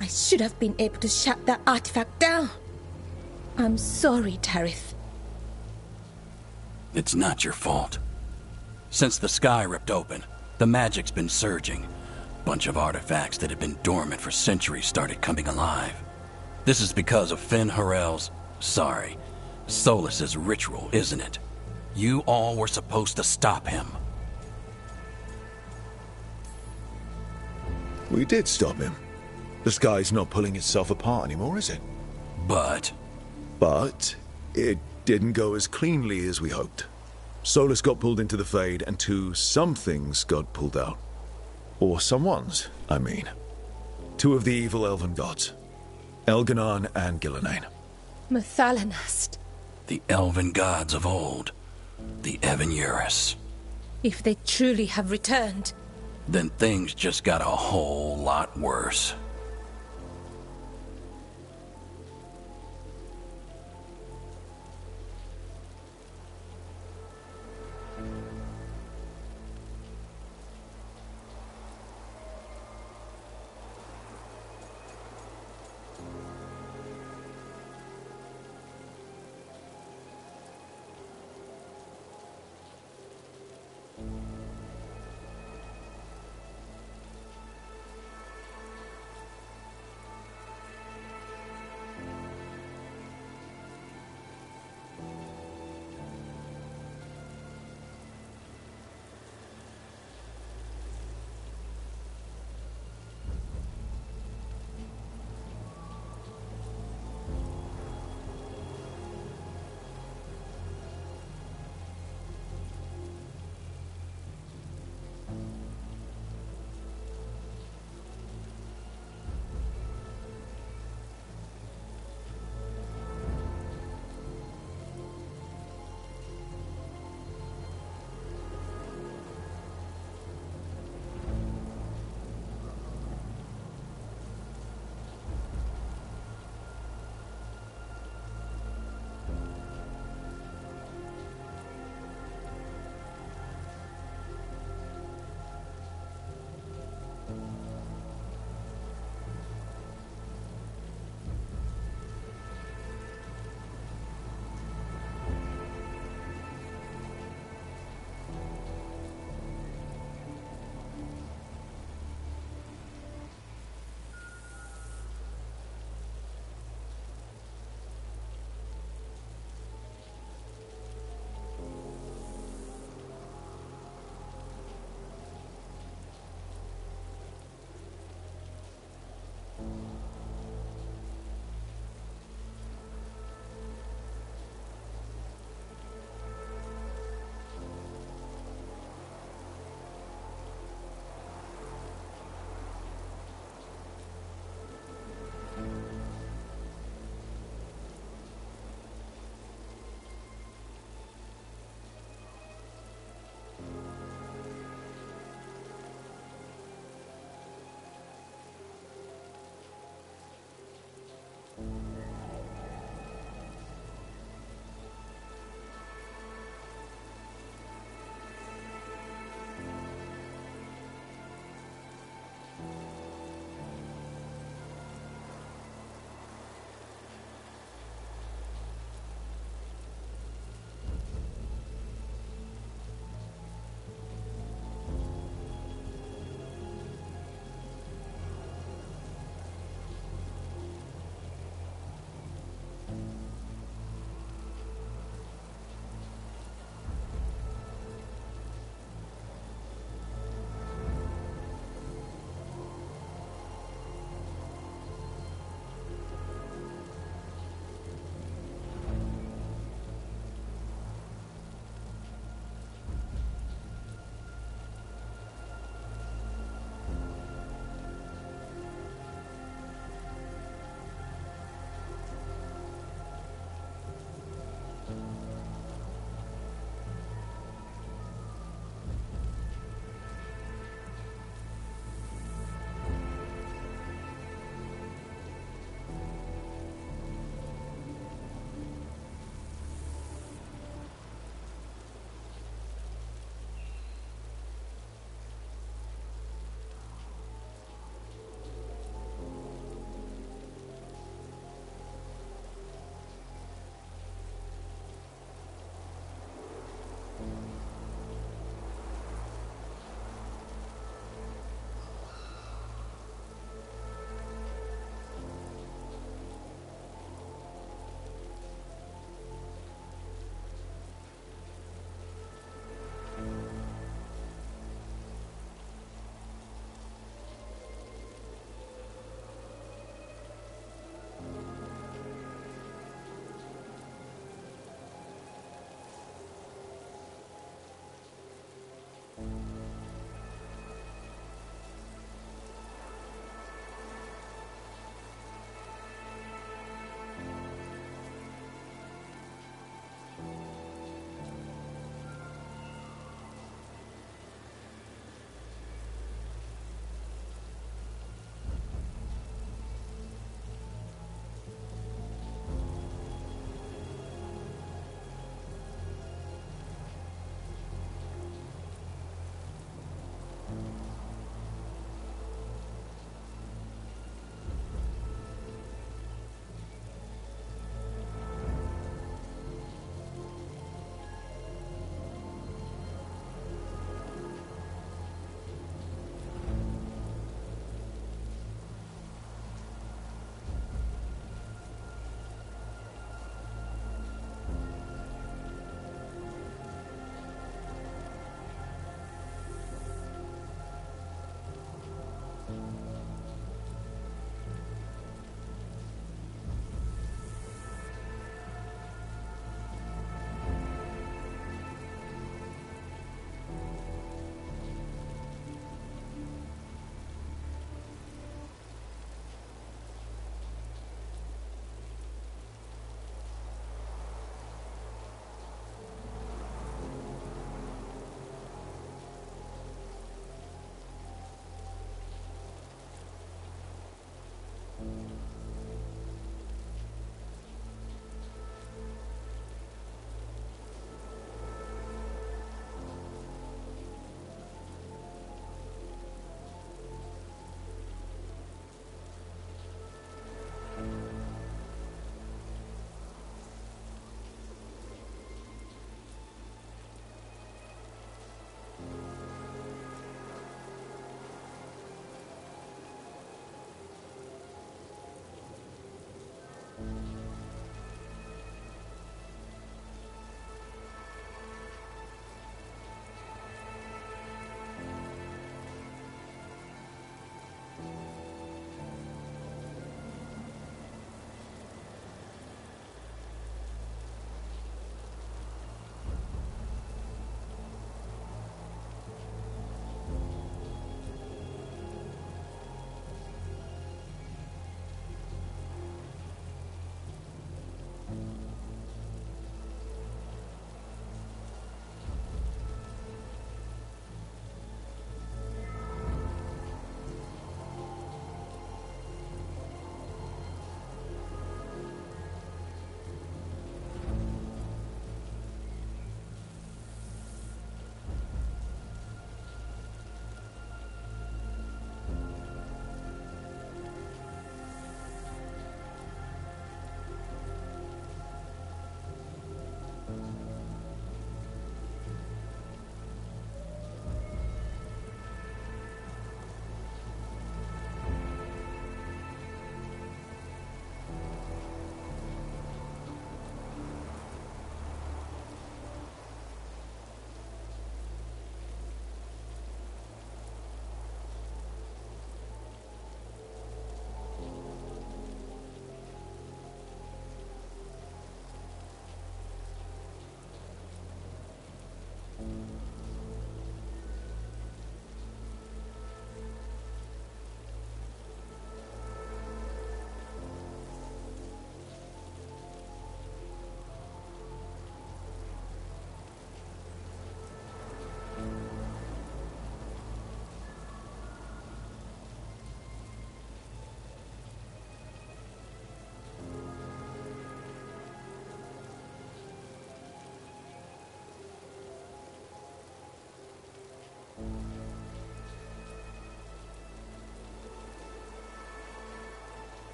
I should have been able to shut that artifact down. I'm sorry, Tarith. It's not your fault. Since the sky ripped open, the magic's been surging. Bunch of artifacts that had been dormant for centuries started coming alive. This is because of Finn Harel's... Solus's ritual, isn't it? You all were supposed to stop him. We did stop him. The sky's not pulling itself apart anymore, is it? But it didn't go as cleanly as we hoped. Solus got pulled into the Fade, and some things got pulled out. Or someone's, I mean. Two of the evil elven gods. Elganon and Gillenane. Mathalanast. the elven gods of old, the Evan-Uris. If they truly have returned, Then things just got a whole lot worse.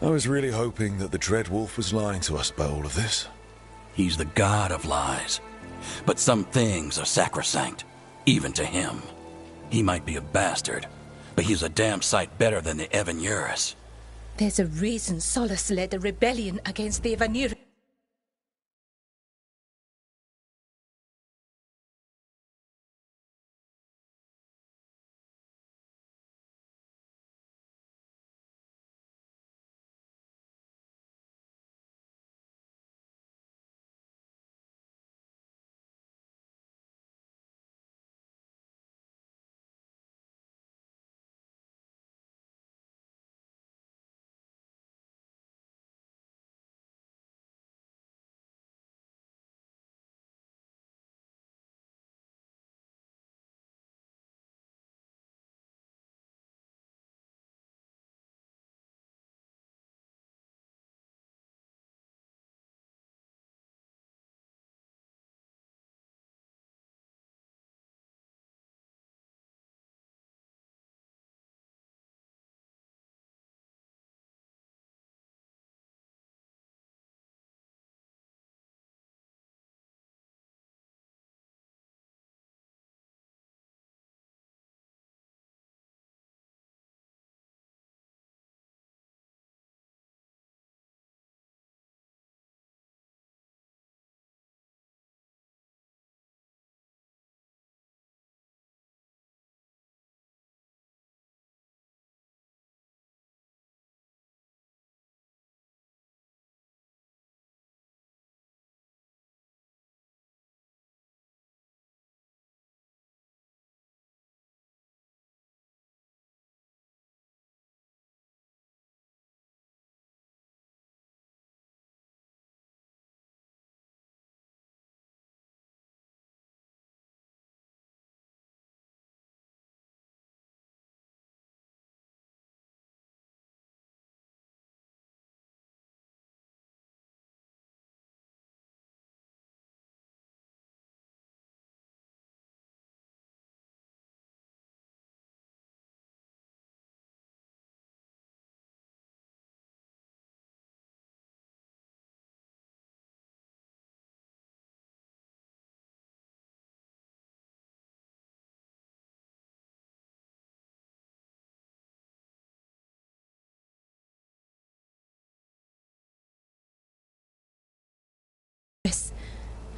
I was really hoping that the Dreadwolf was lying to us about all of this. He's the god of lies. But some things are sacrosanct, even to him. He might be a bastard, but he's a damn sight better than the Evan Urus. There's a reason Solus led a rebellion against the Vanir.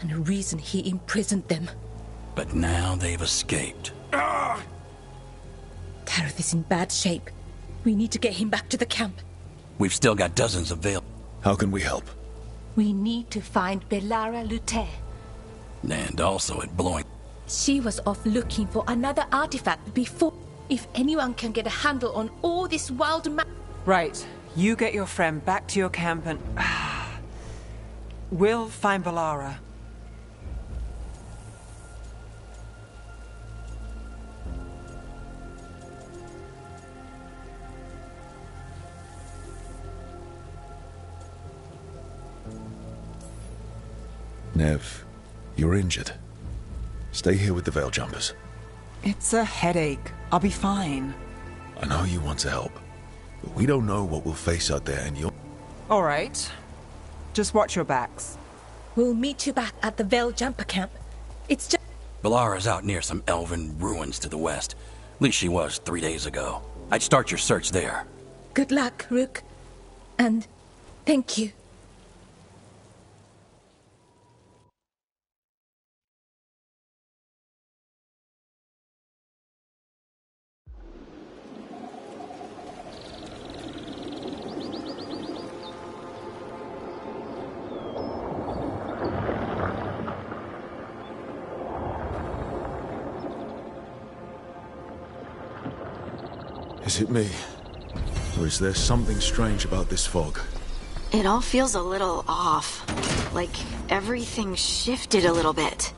And a reason he imprisoned them. But now they've escaped. Gareth is in bad shape. We need to get him back to the camp. We've still got dozens of Veil. How can we help? We need to find Belara Lute. And also at Bloin. She was off looking for another artifact before. If anyone can get a handle on all this wild Right. You get your friend back to your camp and... we'll find Belara. Nev, you're injured. Stay here with the Veil Jumpers. It's a headache. I'll be fine. I know you want to help, but we don't know what we'll face out there, and you're... All right. Just watch your backs. We'll meet you back at the Veil Jumper camp. It's just... Belara's out near some elven ruins to the west. At least she was 3 days ago. I'd start your search there. Good luck, Rook. And thank you. Is it me? Or is there something strange about this fog? It all feels a little off. Like everything shifted a little bit.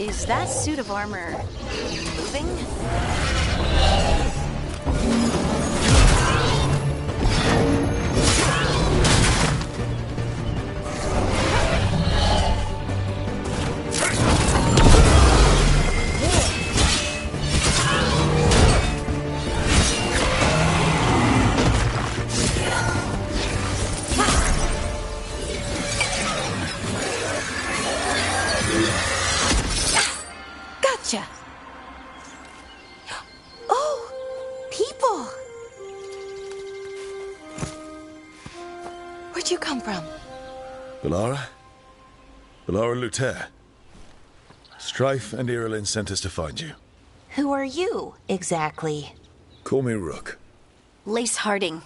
Is that suit of armor moving? Gotcha. Oh, people. Where'd you come from? Bellara? Bellara Luther. Strife and Irulan sent us to find you. Who are you, exactly? Call me Rook. Lace Harding.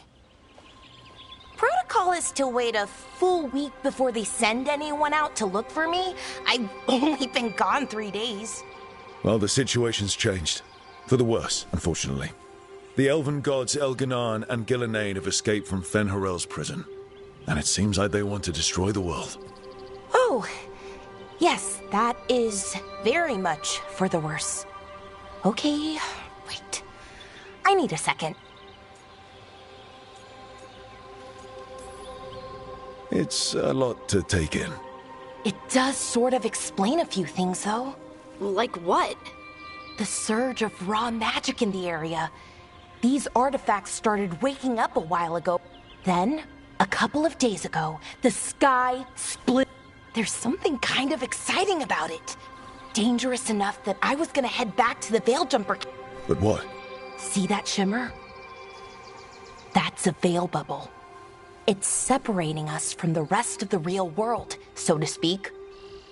Protocol is to wait a full week before they send anyone out to look for me. I've only been gone 3 days. Well, the situation's changed. For the worse, unfortunately. The elven gods Elganan and Gillenane have escaped from Fen'Harel's prison. And it seems like they want to destroy the world. Oh, yes, that is very much for the worse. Okay, wait. I need a second. It's a lot to take in. It does sort of explain a few things, though. Like what? The surge of raw magic in the area. These artifacts started waking up a while ago. Then, a couple of days ago, the sky split. There's something kind of exciting about it. Dangerous enough that I was gonna head back to the Veil Jumper. But what? See that shimmer? That's a veil bubble. It's separating us from the rest of the real world, so to speak.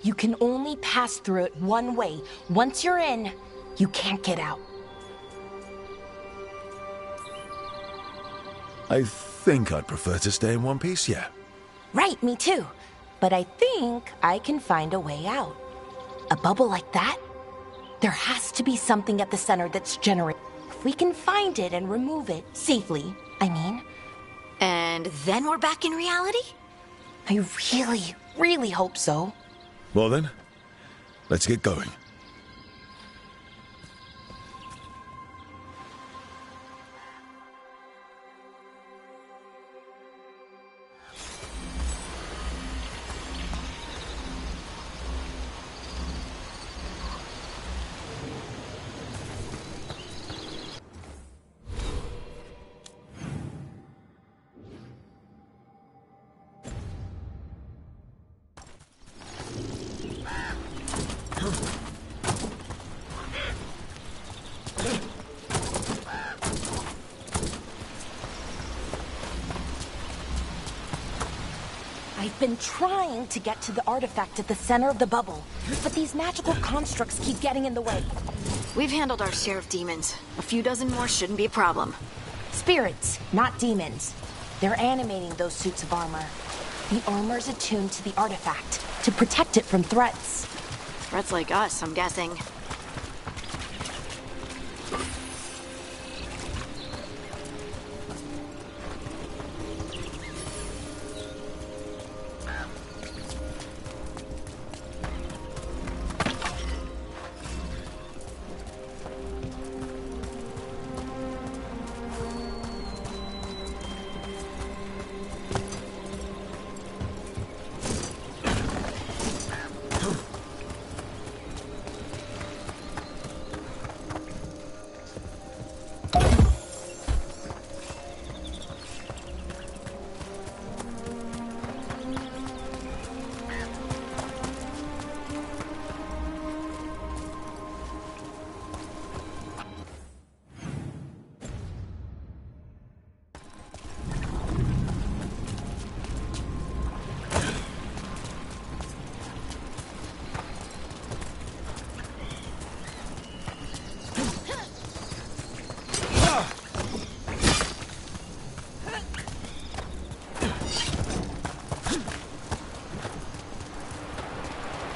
You can only pass through it one way. Once you're in, you can't get out. I think I'd prefer to stay in one piece, yeah. Right, me too. But I think I can find a way out. A bubble like that? There has to be something at the center that's generating. If we can find it and remove it safely, I mean. And then we're back in reality? I really, really hope so. Well then, let's get going. I've been trying to get to the artifact at the center of the bubble, but these magical constructs keep getting in the way. We've handled our share of demons. A few dozen more shouldn't be a problem. Spirits, not demons. They're animating those suits of armor. The armor's attuned to the artifact to protect it from threats. Threats like us, I'm guessing.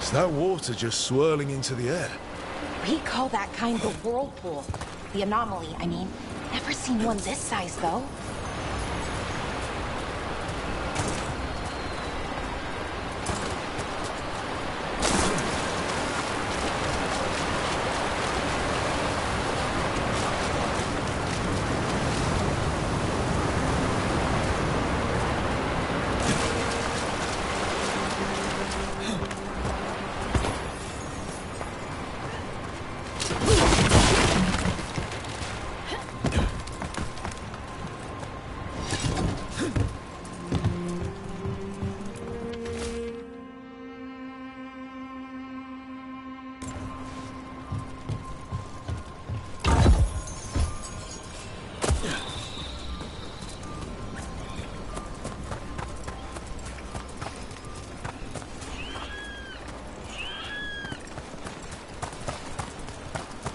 Is that water just swirling into the air? We call that kind the whirlpool. The anomaly, I mean. Never seen one this size, though.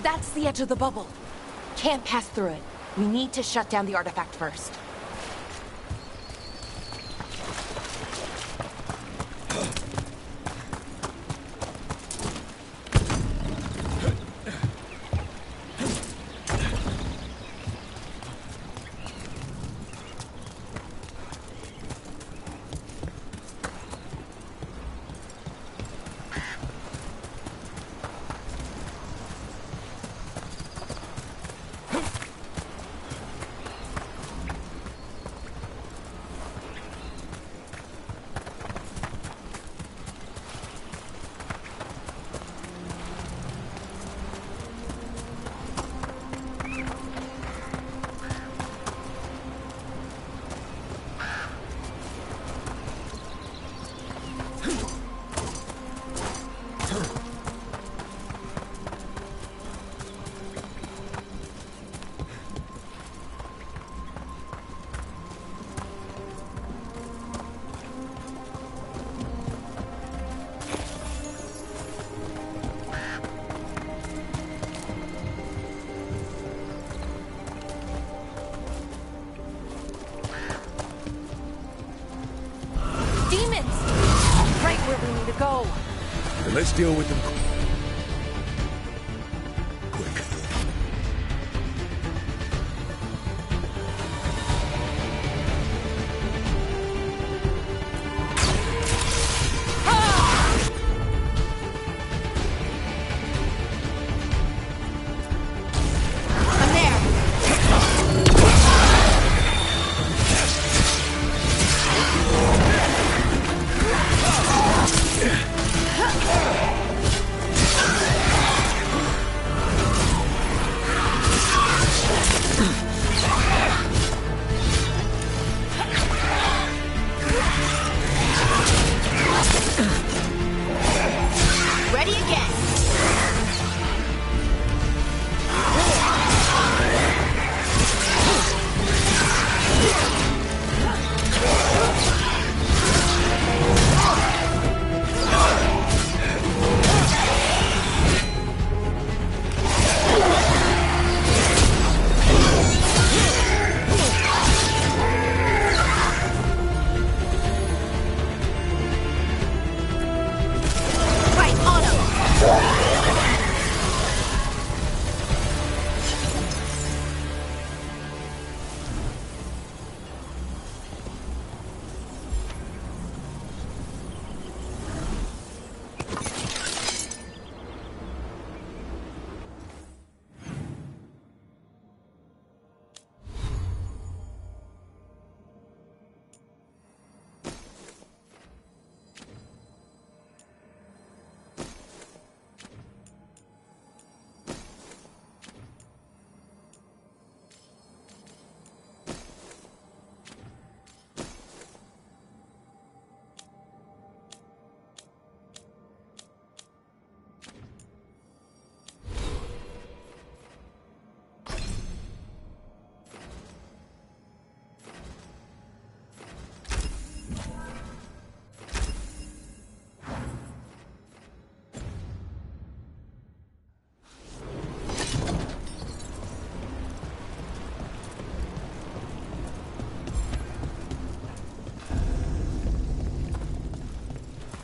That's the edge of the bubble. Can't pass through it. We need to shut down the artifact first. Go. Then let's deal with them quick.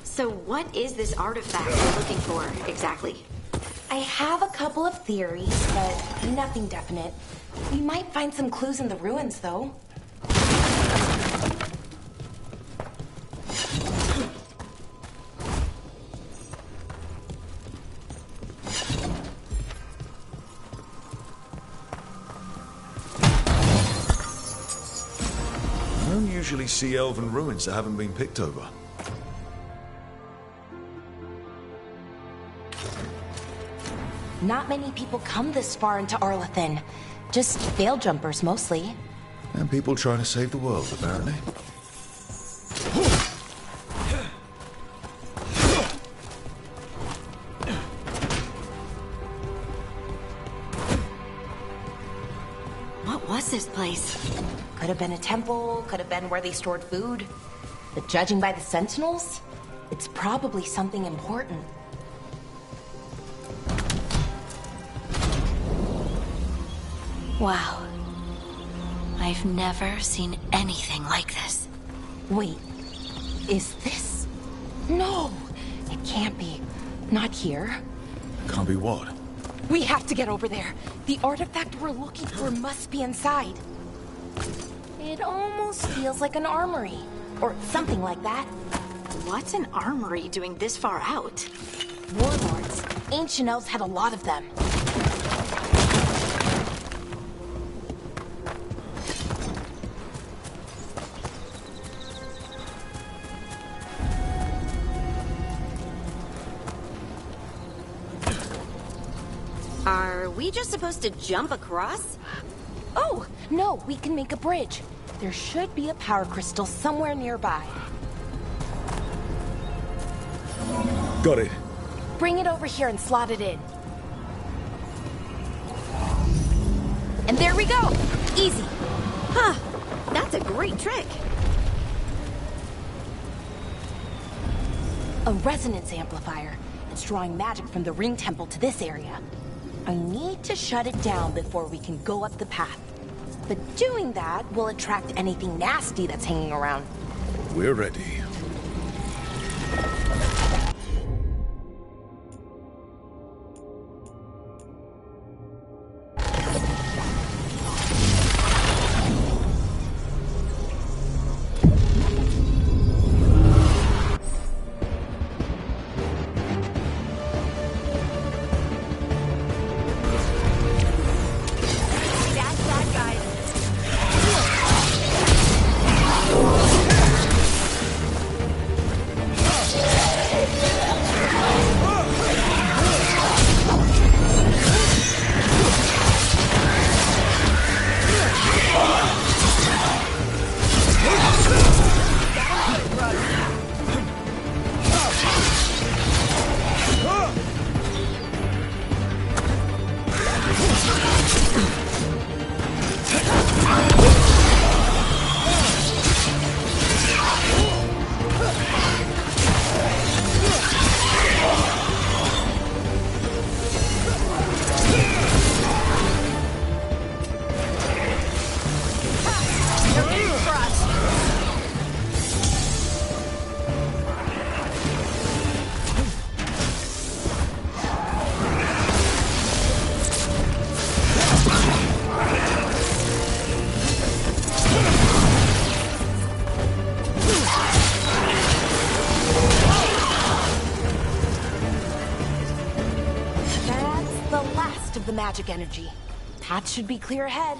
So what is this artifact you're looking for, exactly? I have a couple of theories, but nothing definite. We might find some clues in the ruins, though. I don't usually see elven ruins that haven't been picked over. Not many people come this far into Arlathan. Just veil jumpers, mostly. And people trying to save the world, apparently. What was this place? Could have been a temple, could have been where they stored food. But judging by the sentinels, it's probably something important. Wow. I've never seen anything like this. Wait, is this? No, it can't be. Not here. Can't be what? We have to get over there. The artifact we're looking for must be inside. It almost feels like an armory, or something like that. What's an armory doing this far out? Warlords. Ancient elves had a lot of them. Are we just supposed to jump across? Oh, no, we can make a bridge. There should be a power crystal somewhere nearby. Got it. Bring it over here and slot it in. And there we go! Easy. Huh. That's a great trick. A resonance amplifier. It's drawing magic from the ring temple to this area. I need to shut it down before we can go up the path. But doing that will attract anything nasty that's hanging around. We're ready. The magic energy. Path should be clear ahead.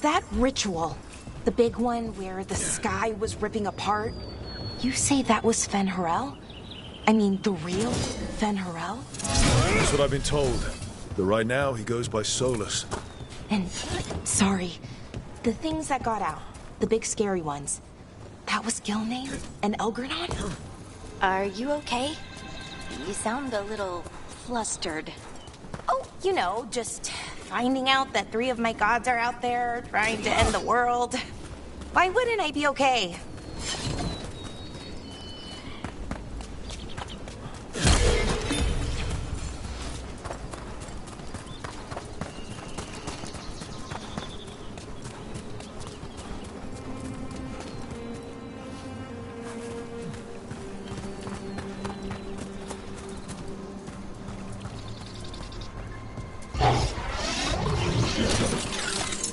That ritual, the big one where the sky was ripping apart, you say that was Fen'Harel? I mean, the real Fen'Harel? That's what I've been told. But right now, he goes by Solus. And, sorry, the things that got out, the big scary ones, that was Gilnean and Elgrenon? Are you okay? You sound a little flustered. Oh, you know, just finding out that 3 of my gods are out there trying to end the world. Why wouldn't I be okay?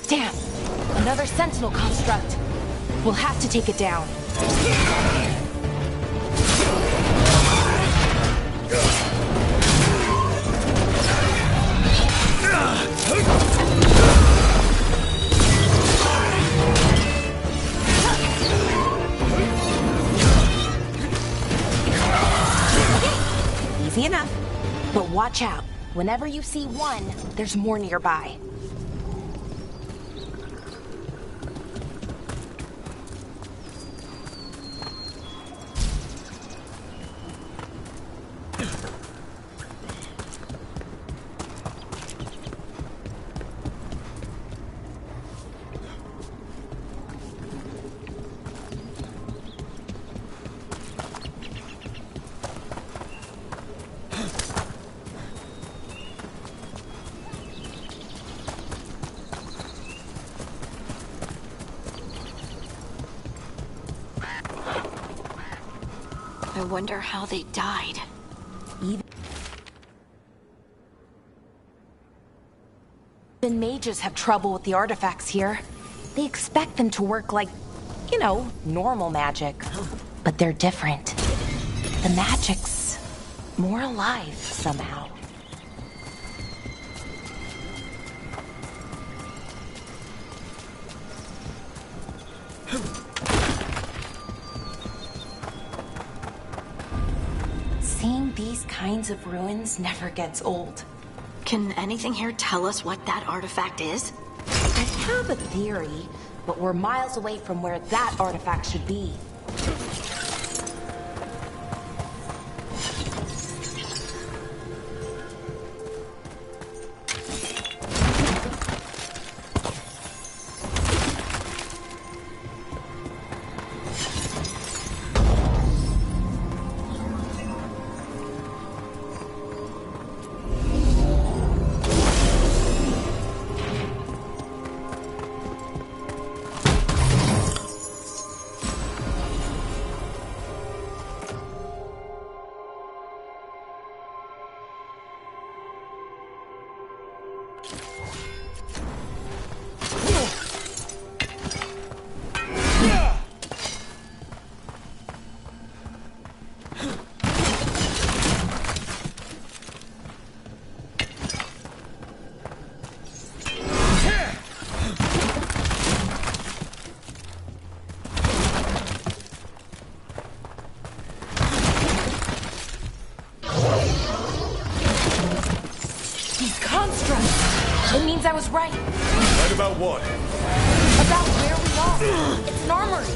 Damn! Another Sentinel construct. We'll have to take it down. Easy enough. But watch out. Whenever you see one, there's more nearby. I wonder how they died. Even mages have trouble with the artifacts here. They expect them to work like, you know, normal magic. But they're different. The magic's more alive somehow. Seeing these kinds of ruins never gets old. Can anything here tell us what that artifact is? I have a theory, but we're miles away from where that artifact should be. It means I was right. Right about what? About where we are. It's an armory.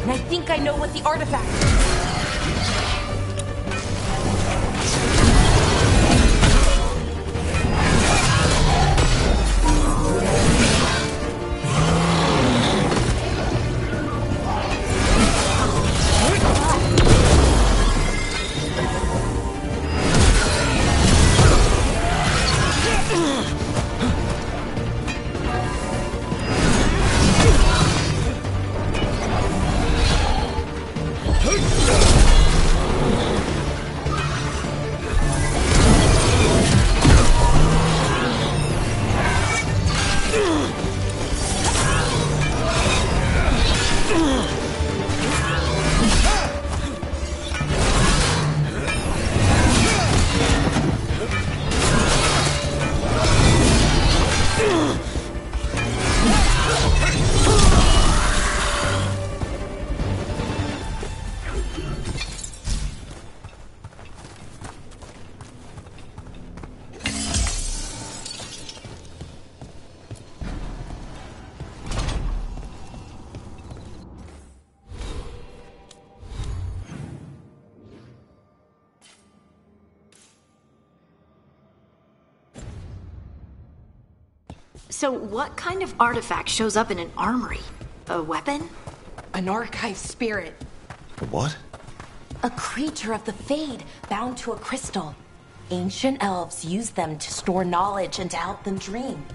And I think I know what the artifact is. So what kind of artifact shows up in an armory? A weapon? An archive spirit. A what? A creature of the Fade, bound to a crystal. Ancient elves use them to store knowledge and to help them dream.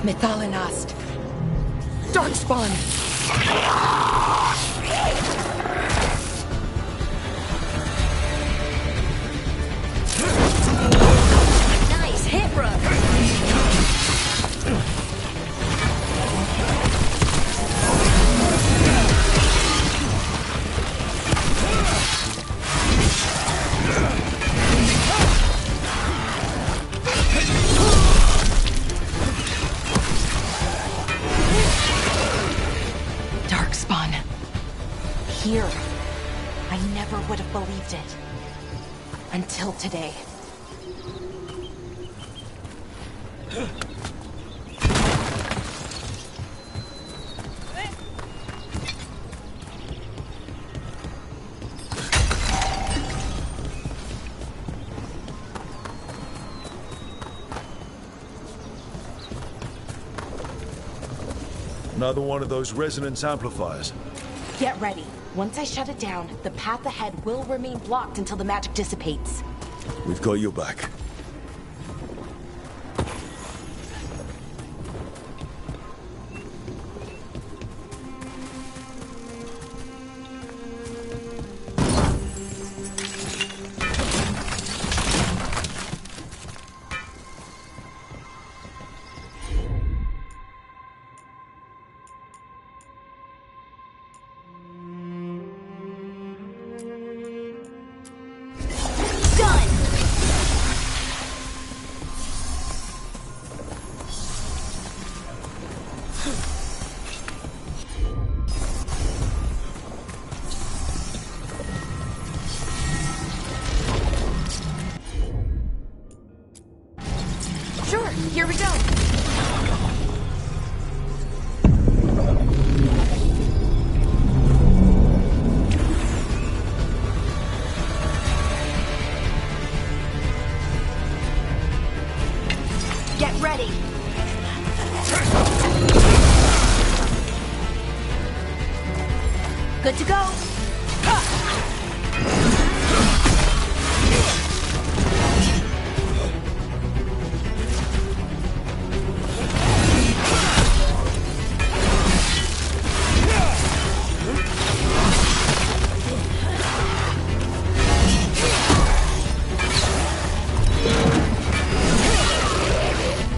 Mythalinast. Darkspawn. Nice hit, Rook. Darkspawn. Here. I never would have believed it. Until today. Another one of those resonance amplifiers. Get ready. Once I shut it down, the path ahead will remain blocked until the magic dissipates. We've got your back. Sure, here we go. Get ready. Good to go.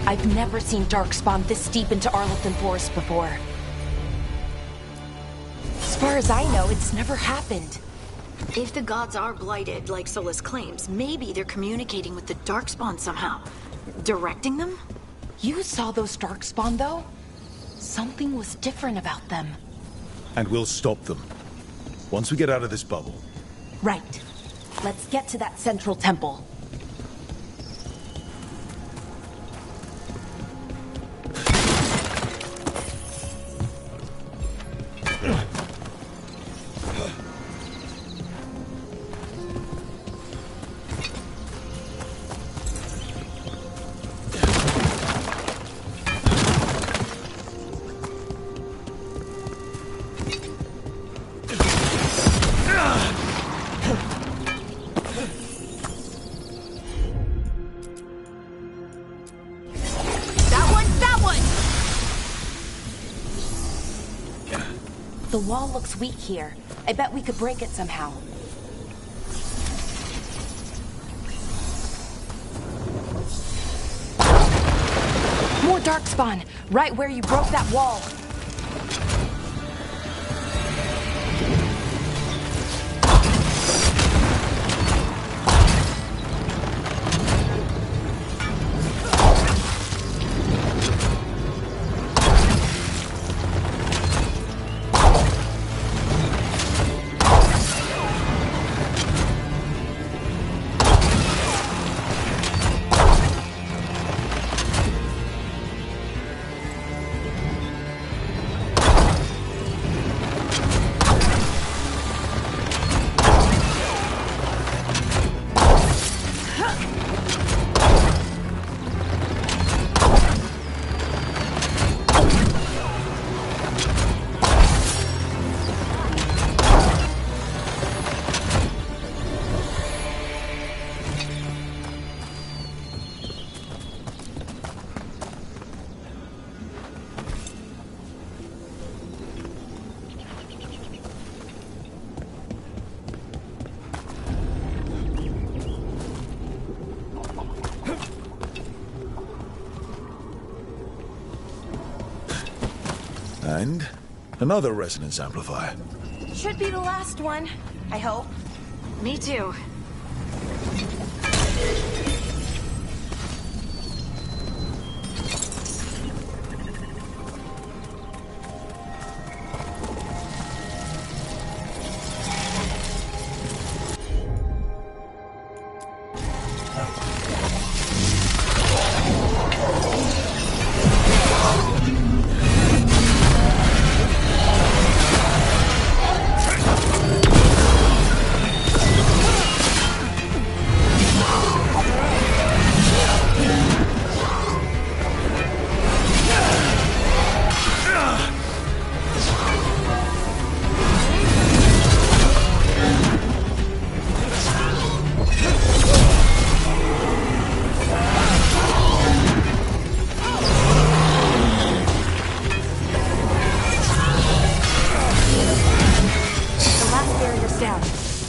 I've never seen Darkspawn this deep into Arlothan Forest before. As far as I know, it's never happened. If the gods are blighted, like Solus claims, maybe they're communicating with the Darkspawn somehow. Directing them? You saw those Darkspawn, though? Something was different about them. And we'll stop them. Once we get out of this bubble. Right. Let's get to that central temple. The wall looks weak here. I bet we could break it somehow. More darkspawn, right where you broke that wall. And another resonance amplifier. Should be the last one, I hope. Me too.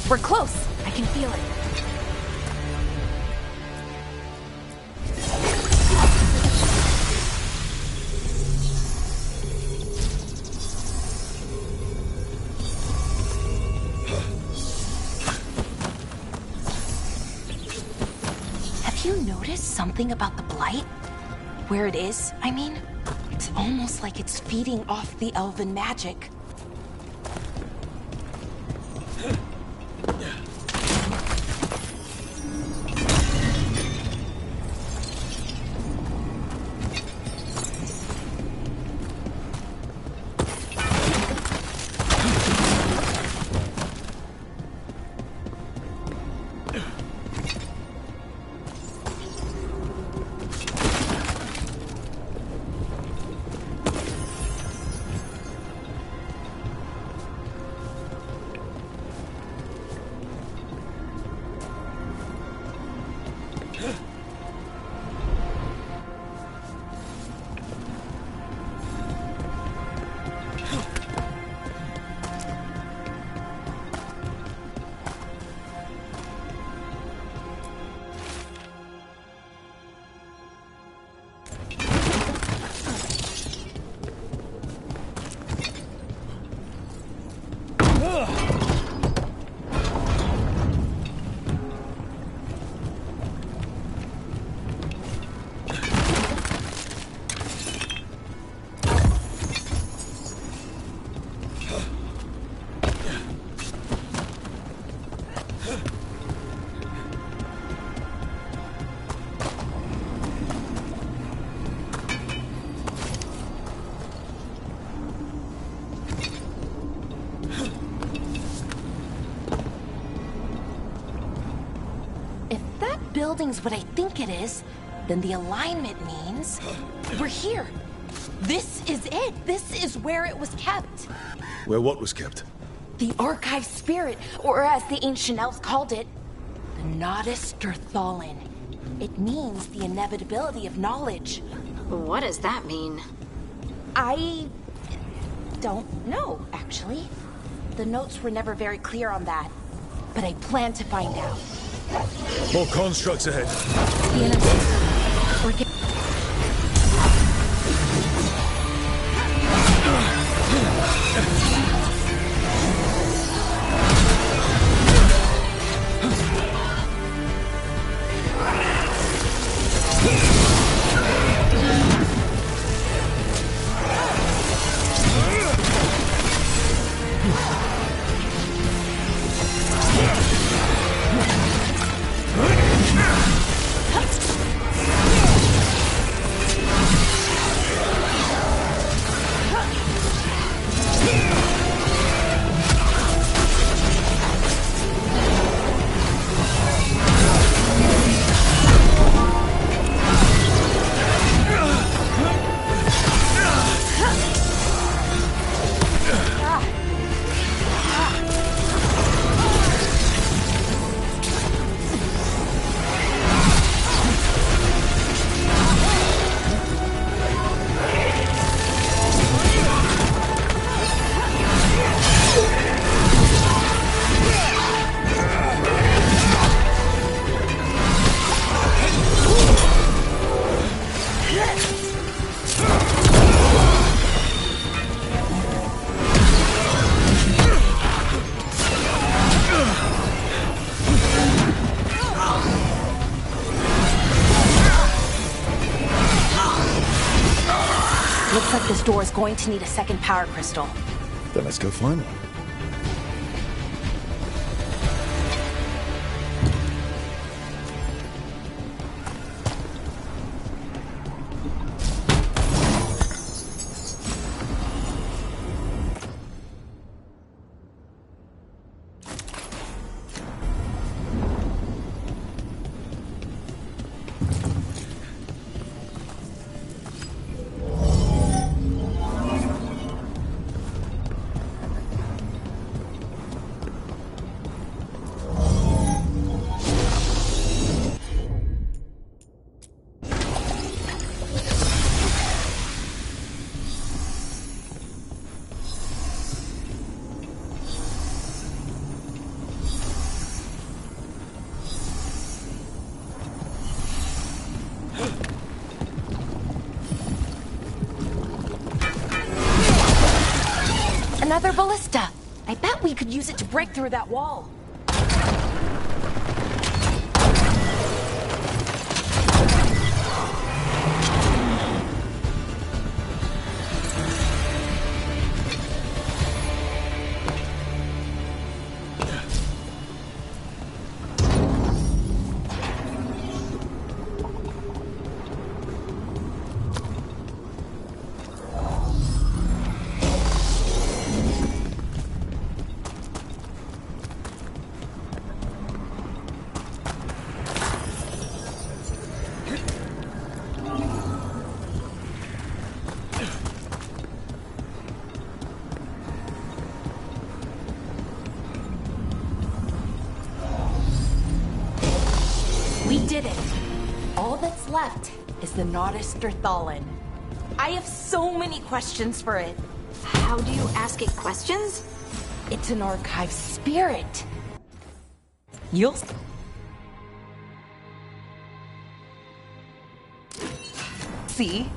We're close. I can feel it. Have you noticed something about the blight? Where it is, I mean? It's almost like it's feeding off the elven magic. Building's what I think it is, then the alignment means we're here. This is it. This is where it was kept. Where what was kept? The Archive Spirit, or as the ancient elves called it, the Nodus Durthalin. It means the inevitability of knowledge. What does that mean? I don't know, actually. The notes were never very clear on that. But I plan to find out. More constructs ahead. The enemy. We're getting... Looks like this door is going to need a second power crystal. Then let's go find one. Another ballista! I bet we could use it to break through that wall. We did it! All that's left is the Nodus Strathallan. I have so many questions for it. How do you ask it questions? It's an archive spirit. You'll... See?